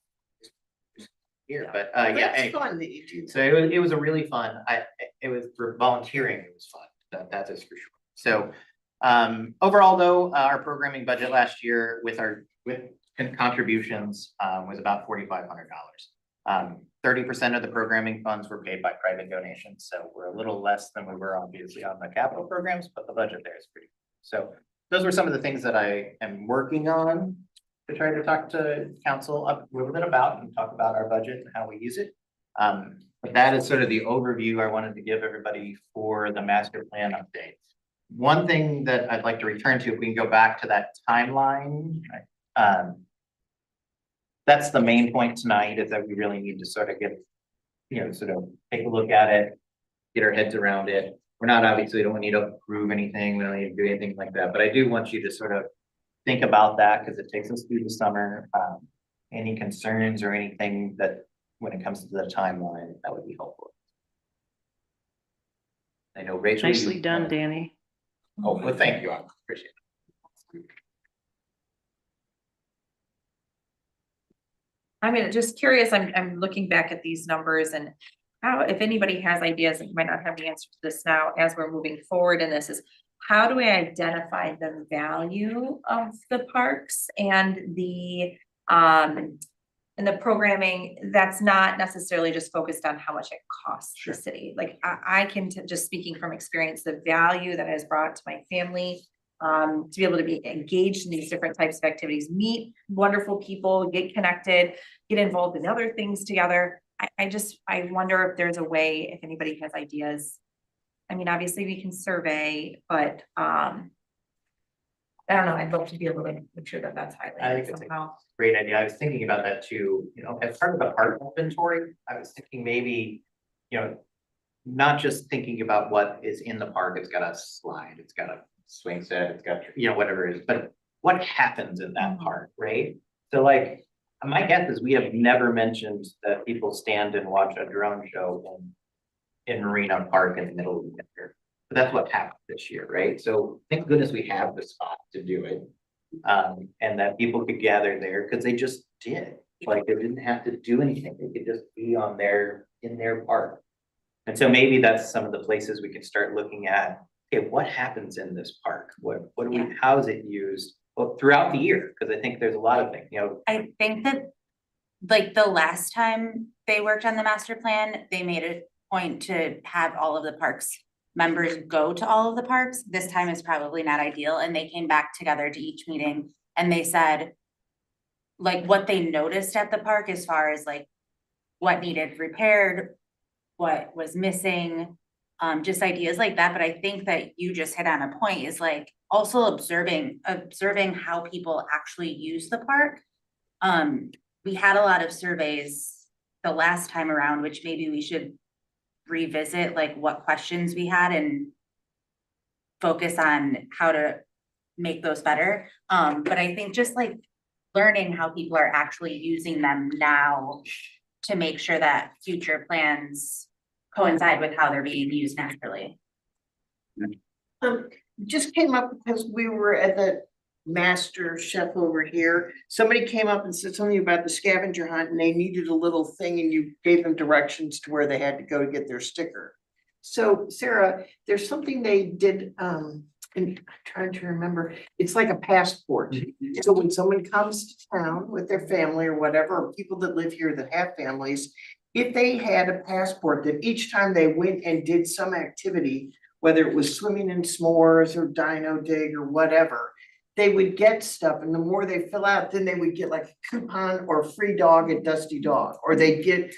here, but yeah. It's Anyway. fun that you do that. So it was a really fun, it was for volunteering, it was fun, that is for sure. So, overall though, our programming budget last year with contributions, was about $4,500. 30% of the programming funds were paid by private donations, so we're a little less than we were obviously on the capital programs, but the budget there is pretty. So those were some of the things that I am working on to try to talk to council a little bit about and talk about our budget and how we use it. But that is sort of the overview I wanted to give everybody for the master plan update. One thing that I'd like to return to, if we can go back to that timeline, that's the main point tonight, is that we really need to sort of get, sort of take a look at it, get our heads around it. We're not obviously, don't need to approve anything, we don't need to do anything like that, but I do want you to sort of think about that because it takes us through the summer. Any concerns or anything that when it comes to the timeline, that would be helpful. I know Rachel. Nicely done, Danny. Oh, well, thank you. I appreciate it. I mean, just curious, I'm looking back at these numbers and how, if anybody has ideas, and you might not have the answer to this now as we're moving forward in this, is how do we identify the value of the parks and the programming that's not necessarily just focused on how much it costs the city. Like I can, just speaking from experience, the value that has brought to my family, to be able to be engaged in these different types of activities, meet wonderful people, get connected, get involved in other things together. I wonder if there's a way, if anybody has ideas. I mean, obviously we can survey, but I don't know, I'd love to be able to make sure that that's I think highlighted it's somehow. great idea. I was thinking about that too, as part of the park inventory, I was thinking maybe, not just thinking about what is in the park, it's got a slide, it's got a swing set, it's got, whatever it is, but what happens in that park, right? So like, my guess is we have never mentioned that people stand and watch a drone show in Marina Park in the middle of the winter. But that's what happened this year, right? So thank goodness we have the spot to do it. And that people could gather there because they just did. Like they didn't have to do anything. They could just be in their park. And so maybe that's some of the places we can start looking at. Okay, what happens in this park? How is it used? Well, throughout the year, because I think there's a lot of things, I think that like the last time they worked on the master plan, they made a point to have all of the parks members go to all of the parks. This time is probably not ideal. And they came back together to each meeting and they said like what they noticed at the park as far as like what needed repaired, what was missing, just ideas like that. But I think that you just hit on a point is like also observing how people actually use the park. We had a lot of surveys the last time around, which maybe we should revisit like what questions we had and focus on how to make those better. But I think just like learning how people are actually using them now to make sure that future plans coincide with how they're being used naturally. Just came up because we were at the master chef over here. Somebody came up and said something about the scavenger hunt and they needed a little thing and you gave them directions to where they had to go to get their sticker. So Sarah, there's something they did, and I'm trying to remember, it's like a passport. So when someone comes to town with their family or whatever, or people that live here that have families, if they had a passport that each time they went and did some activity, whether it was swimming in s'mores or dino dig or whatever, they would get stuff. And the more they fill out, then they would get like a coupon or a free dog at Dusty Dog, or they'd get,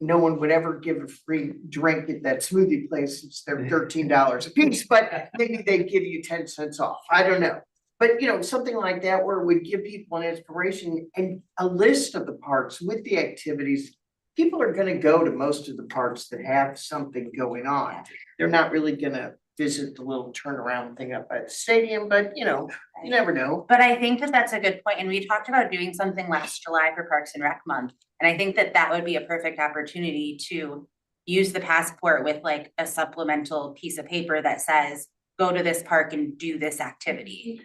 no one would ever give a free drink at that smoothie place. It's they're $13 a piece, but maybe they'd give you 10 cents off. I don't know. But something like that where it would give people an inspiration and a list of the parks with the activities. People are gonna go to most of the parks that have something going on. They're not really gonna visit the little turnaround thing up by the stadium, but you never know. But I think that that's a good point. And we talked about doing something last July for Parks and Rec Month. And I think that that would be a perfect opportunity to use the passport with like a supplemental piece of paper that says, go to this park and do this activity.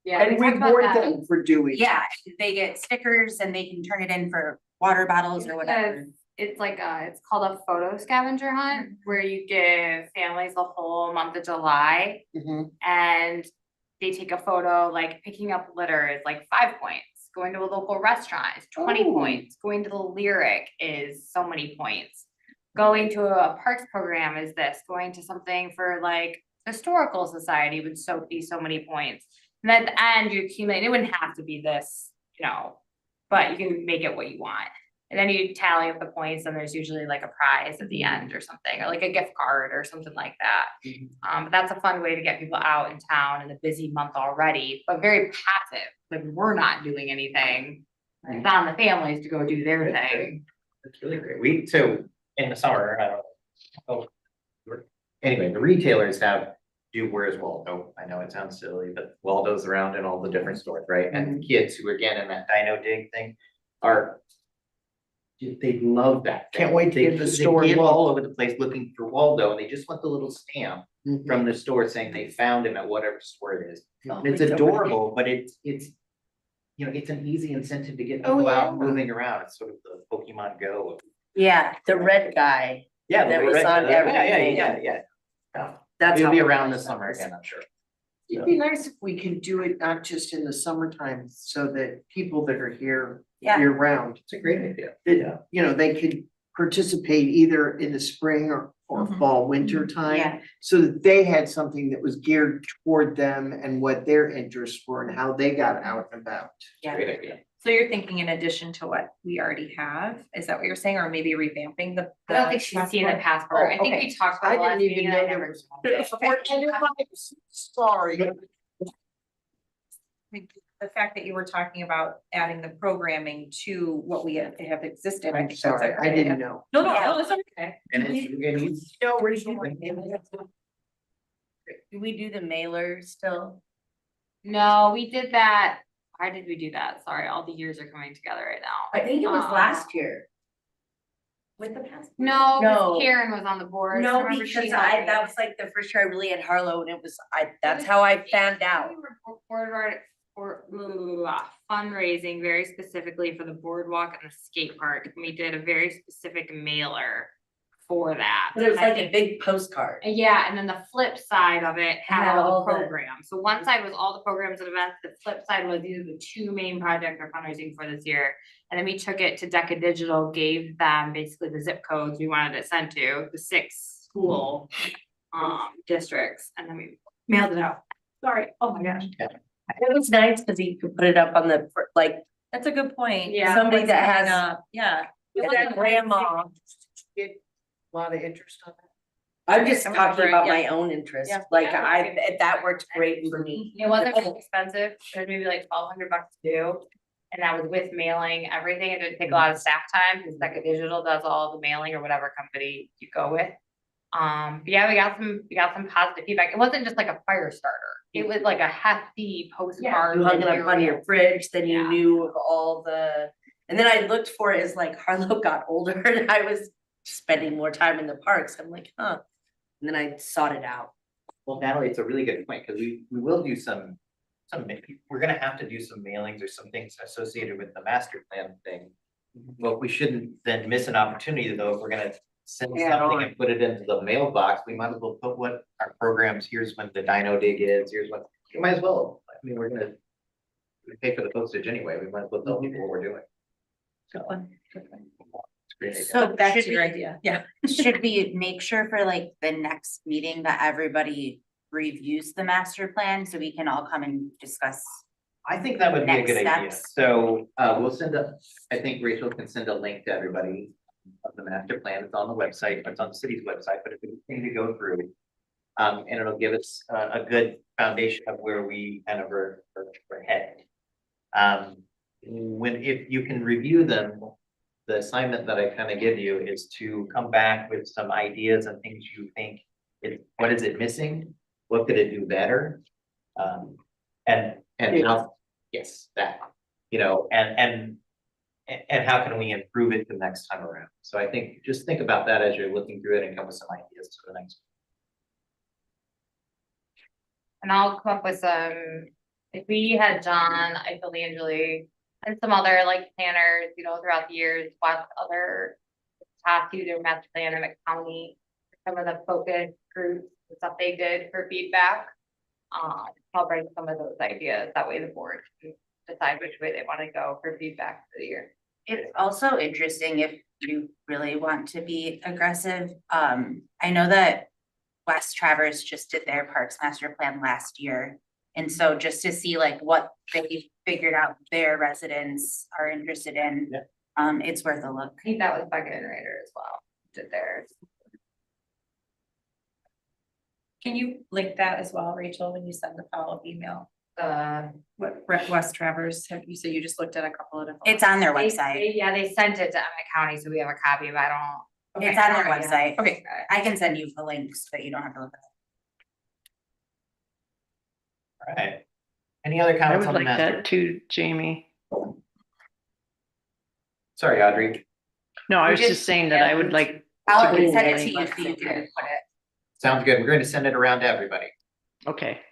Yeah, And we talked about reward that. them for doing. Yeah, they get stickers and they can turn it in for water bottles or whatever. It's like it's called a photo scavenger hunt where you give families the whole month of July Mhm. and they take a photo, like picking up litter is like 5 points. going to a local restaurant is 20 Oh. points, going to the Lyric is so many points. Going to a parks program is this, going to something for like historical society would be so many points. And at the end, you accumulate, it wouldn't have to be this, you know, but you can make it what you want. And then you tally up the points and there's usually like a prize at the end or something, or like a gift card or something like that. But that's a fun way to get people out in town in a busy month already, but very passive. Like we're not doing anything. It's on the families to go do their thing. That's really great. So in the summer, I don't know. Anyway, the retailers do Where's Waldo. I know it sounds silly, but Waldo's around in all the different stores, right? And the kids who are again in that Dino Dig thing they love that. Can't wait to They- get the they store get look. all over the place looking for Waldo, and they just want the little stamp from the store saying they found him at whatever store it is. And it's adorable, but it's you know, it's an easy incentive to get people out and moving around. It's sort of the Pokemon Go. Yeah, the red guy. Yeah, That the we red- saw in yeah, everything. Yeah. That's It'll how be we around like this that. summer again, I'm sure. It'd be nice if we could do it not just in the summertime, so that people that are here Yeah. year round, It's a great idea. that, you know, they could participate either in the spring or fall, winter time. Yeah. So that they had something that was geared toward them and what their interests were and how they got out and about. Yeah. Great idea. So you're thinking in addition to what we already have, is that what you're saying, or maybe revamping the? I don't think she's seen the passport. I think we talked about I the last didn't even meeting and I know never. there was. Sorry. The fact that you were talking about adding the programming to what we have existed. I I'm think that's a sorry, I great didn't idea. know. No, it's okay. And it's No, Do we do the mailer still? No, we did that. Why did we do that? Sorry, all the years are coming together right now. I think it was last year. With the passport? No, No. 'cause Karen was on the board. No, Remember she because helped me. that was like the first year I really had Harlow and it was, that's how I found out. We were fundraising very specifically for the boardwalk and the skate park. And we did a very specific mailer for that. But it was And I like a think- big postcard. Yeah, and then the flip side of it had Had all all the the- programs. So one side was all the programs and events. The flip side was these are the two main projects we're fundraising for this year. And then we took it to Decca Digital, gave them basically the zip codes we wanted it sent to, the 6 school districts, and then we mailed it out. Sorry, oh my gosh. It was nice because you could put it up on the, like, That's a good point. Yeah. somebody that has, Yeah. that grandma. Get a lot of interest on that. I'm just I'm talking over it, about yeah. my own interest, Yeah. like Yeah. that worked great for me. It wasn't very expensive, it was maybe like $1,200 to do. And that was with mailing, everything, it didn't take a lot of staff time, because Decca Digital does all the mailing or whatever company you go with. But yeah, we got some positive feedback, it wasn't just like a fire starter, it was like a hefty postcard. You hung it up on material. your fridge, then you Yeah. knew of all the, and then I looked for it as like Harlow got older and I was spending more time in the parks. I'm like, huh. And then I sought it out. Well, Natalie, it's a really good point, because we will do we're gonna have to do some mailings or some things associated with the master plan thing. Well, we shouldn't then miss an opportunity, though, if we're gonna send Add something on. and put it into the mailbox, we might as well put what our programs, here's when the Dino Dig is, here's what, you might as well, I mean, we pay for the postage anyway, we might as well tell people what we're doing. Good one. Good one. It's a great idea. So Back should to your we, idea. Yeah. should we make sure for like the next meeting that everybody reviews the master plan so we can all come and discuss? I think that would be a Next good idea. steps. So, we'll I think Rachel can send a link to everybody of the master plan. It's on the website, it's on the city's website, but it's a good thing to go through. And it'll give us a good foundation of where we kind of are headed. If you can review them, the assignment that I kind of give you is to come back with some ideas and things you think, what is it missing? What could it do better? And how, yes, that, you know, and how can we improve it the next time around? So I think, just think about that as you're looking through it and come with some ideas to the next. And I'll come up with some, if we had John, I feel Angeli, and some other like planners, you know, throughout the years, watch other talk to their master plan in the county, some of the focus groups and stuff they did for feedback. I'll bring some of those ideas, that way the board can decide which way they want to go for feedback for the year. It's also interesting if you really want to be aggressive. I know that West Traverse just did their Parks Master Plan last year. And so just to see like what they figured out their residents are interested in, it's worth a look. I think that was Bucket and Raider as well, did theirs. Can you link that as well, Rachel, when you send the follow-up email? What West Traverse, have you said you just looked at a couple of different? It's on their They- website. they- Yeah, they sent it to Emmett County, so we have a copy, but I don't. It's on their Yeah. website. Okay. I can send you the links, but you don't have to look at All right. Any other I comments would on the like master? that too, Jamie. Sorry, Audrey. No, I We was just- just saying that I would like, I'll To send it be to you so you can put it. Sounds good. We're going to send it around to everybody. okay.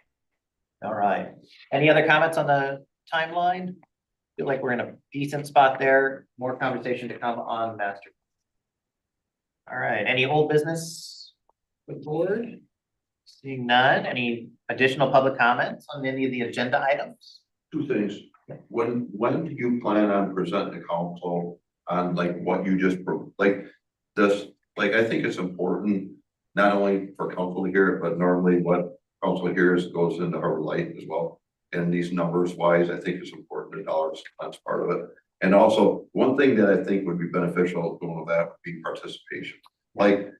All right. Any other comments on the timeline? Feel like we're in a decent spot there. More conversation to come on master. All right. Any old business with board? Seeing none. Any additional public comments on any of the agenda items? Two things. When do you plan on presenting to council on like what you just, like this, like, I think it's important, not only for council to hear it, but normally what council hears goes into Harbor Light as well. And these numbers wise, I think it's important, the dollars, that's part of it. And also, one thing that I think would be beneficial going with that would be participation. Like,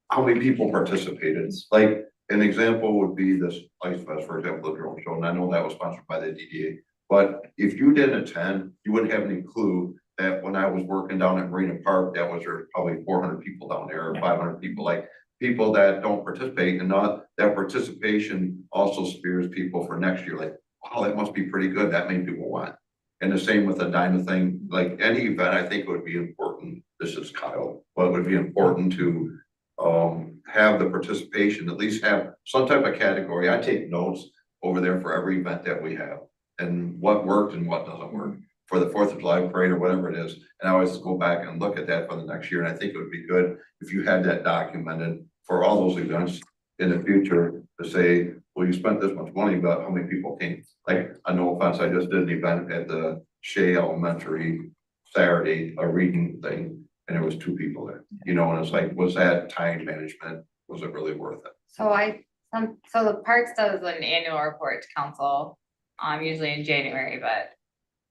how many people participated? Like, an example would be this Ice Fest, for example, the drone show, and I know that was sponsored by the DDA. But if you didn't attend, you wouldn't have any clue that when I was working down at Marina Park, that was there probably 400 people down there, or 500 people, like people that don't participate, and not that participation also spears people for next year, like, wow, that must be pretty good, that many people went. And the same with the Dyna thing, like any event, I think it would be important, this is Kyle, but it would be important to have the participation, at least have some type of category. I take notes over there for every event that we have and what worked and what doesn't work for the 4th of July parade or whatever it is. And I always go back and look at that for the next year. And I think it would be good if you had that documented for all those events in the future to say, well, you spent this much money, but how many people came? Like, no offense, I just did an event at the Shea Elementary Saturday, a reading thing, and there was 2 people there, you know, and it's like, was that time management? Was it really worth it? So the Parks does an annual report to council, usually in January, but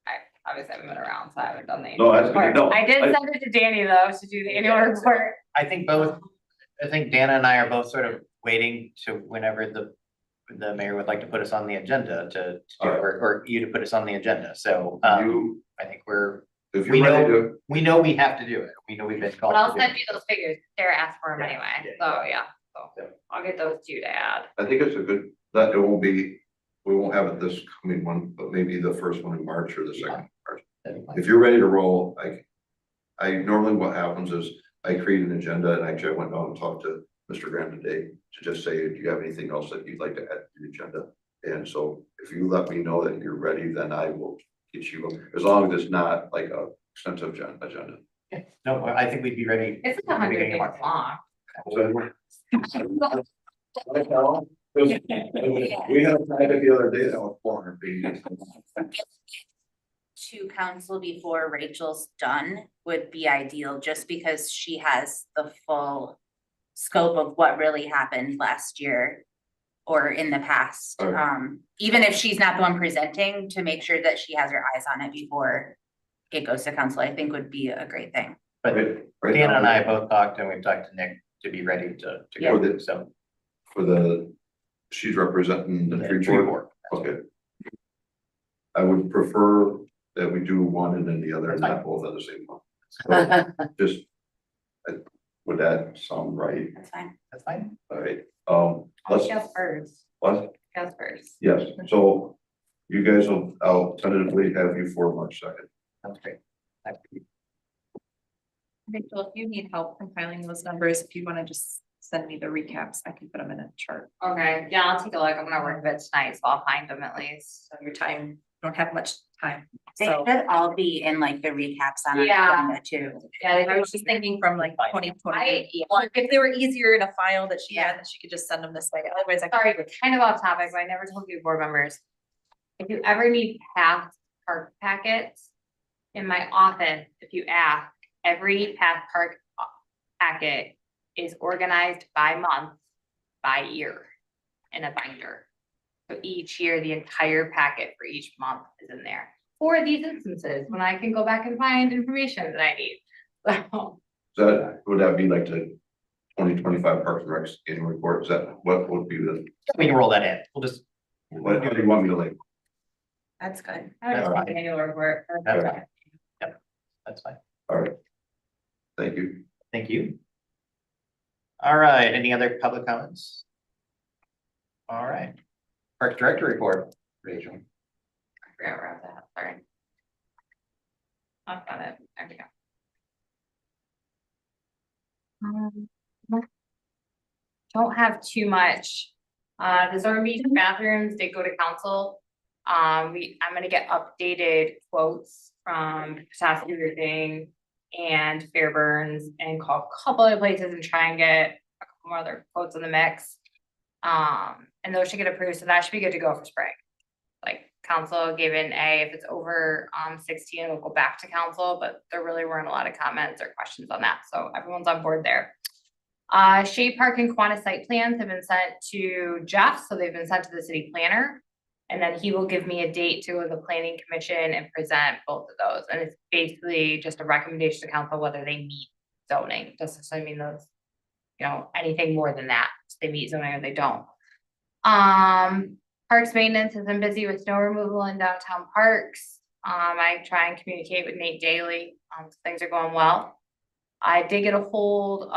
I obviously haven't been around, so I haven't done the. No, annual that's- report. no, I did I- send it to Danny though, to do the annual report. I think Dana and I are both sort of waiting to whenever the mayor would like to put us on the agenda to do, or you to put us on the agenda. So, I think If we you're ready know, to, we know we have to do it. We know we've been called. But I'll to do send it. you those figures, Sarah asked for them Yeah, anyway, yeah, so yeah, so I'll get those to you to add. I think it's a good, that it won't be, we won't have it this coming one, but maybe the first one in March or the second in March. If you're ready to roll, I normally what happens is I create an agenda, and actually I went down and talked to Mr. Graham today to just say, do you have anything else that you'd like to add to the agenda? And so if you let me know that you're ready, then I will get you, as long as it's not like a extensive agenda. No, I think we'd be ready. It's like 100 beginning of pages March. long. We had a private the other day that was 400 pages. To council before Rachel's done would be ideal, just because she has the full scope of what really happened last year or in the past. Okay. Even if she's not the one presenting, to make sure that she has her eyes on it before it goes to council, I think would be a great thing. But Right Dana now, and I both talked, and we've talked to Nick to be ready to Yeah. go. So. For the, she's representing the tree board. Okay. I would prefer that we do one and then the other, not both at the same time. So, just, would that sound right? That's fine. That's fine. All right, Let's go first, what? go first. Yes, so you guys will, I'll tentatively have you for March 2nd. Sounds great. Thank you. Rachel, if you need help compiling those numbers, if you want to just send me the recaps, I can put them in a chart. Okay, yeah, I'll take a look, I'm gonna work a bit tonight, so I'll find them at least. So your time, don't have much time. They So should all be in like the recaps on our Yeah. agenda too. Yeah, I was just thinking from like Fine. 2020, if they were easier in a file that she had, then she could just send them this way. Otherwise, I. Sorry, kind of off topic, but I never told you board members. If you ever need past park packets. In my office, if you ask, every past park packet is organized by month, by year in a binder. So each year, the entire packet for each month is in there. For these instances, when I can go back and find information that I need. So, Would that be like the 2025 Parks and Rec annual report? Is that, what would be the, We can roll that in. We'll just. what do you want me to like? That's good. I would All right. just annual report. That's right. Yep, that's fine. All right. Thank you. Thank you. All right, any other public comments? All right. Parks Director report, Rachel. I forgot where I was at, sorry. I've got it, there we go. Don't have too much. The Zorn Beach bathrooms did go to council. I'm gonna get updated quotes from Petoskey Roofing and Fairburns and call a couple other places and try and get a couple more other quotes in the mix. And those should get approved, so that should be good to go for spring. Like council gave an A, if it's over 16, it'll go back to council, but there really weren't a lot of comments or questions on that, so everyone's on board there. Shade Park and Quanah site plans have been sent to Jeff, so they've been sent to the city planner. And then he will give me a date to the planning commission and present both of those, and it's basically just a recommendation to council whether they meet zoning, just so I mean those. You know, anything more than that, they meet zoning or they don't. Parks maintenance has been busy with snow removal in downtown parks. I try and communicate with Nate daily, so things are going well. I did get a hold of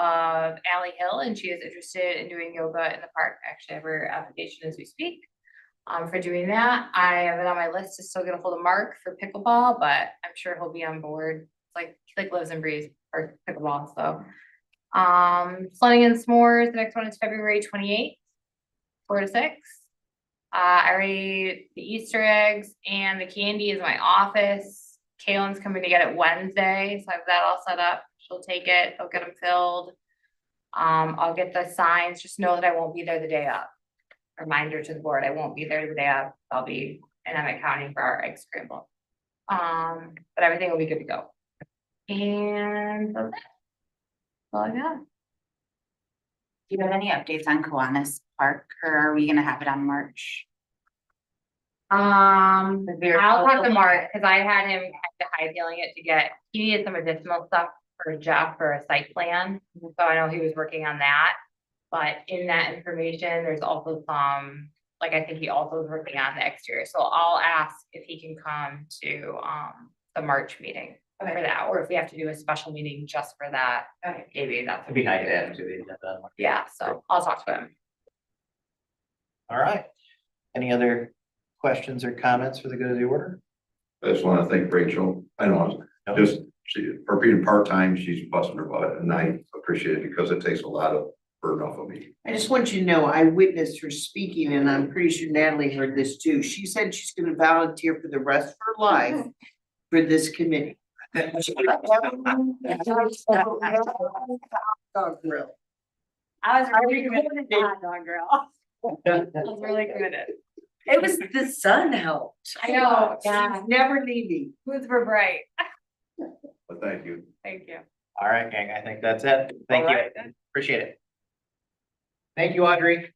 Allie Hill and she is interested in doing yoga in the park. Actually, I have her application as we speak. For doing that, I have it on my list to still get a hold of Mark for pickleball, but I'm sure he'll be on board. It's like, he like lives and breathes for pickleball, so. Sledding and s'mores, the next one is February 28th, 4 to 6. I already, the Easter eggs and the candy is in my office. Kaylin's coming to get it Wednesday, so I have that all set up. She'll take it, they'll get them filled. I'll get the signs, just know that I won't be there the day of. Reminder to the board, I won't be there the day of, I'll be in Emmett County for our egg scramble. But everything will be good to go. And that's it. All I got. Do you have any updates on Kiwanis Park, or are we gonna have it on March? I'll talk to Mark, cause I had him kind of high-tailing it to get, he needed some additional stuff for Jeff for a site plan. So I know he was working on that, but in that information, there's also some, like, I think he also was working on the exterior. So I'll ask if he can come to, the March meeting for that, or if we have to do a special meeting just for that. Maybe that's. It'd be nice to add to the agenda. Yeah, so I'll talk to him. All right. Any other questions or comments for the good of the order? I just want to thank Rachel. I know, just for being part-time, she's busting her butt, and I appreciate it because it takes a lot of burden off of me. I just want you to know, I witnessed her speaking and I'm pretty sure Natalie heard this too. She said she's gonna volunteer for the rest of her life for this committee. Dog grill. I was really committed to hot dog grill. I was really committed. It was, the sun helped. I know, yeah, She's never leaving. foods were bright. But thank you. Thank you. All right, gang, I think that's it. Thank All you. right. Appreciate it. Thank you, Audrey.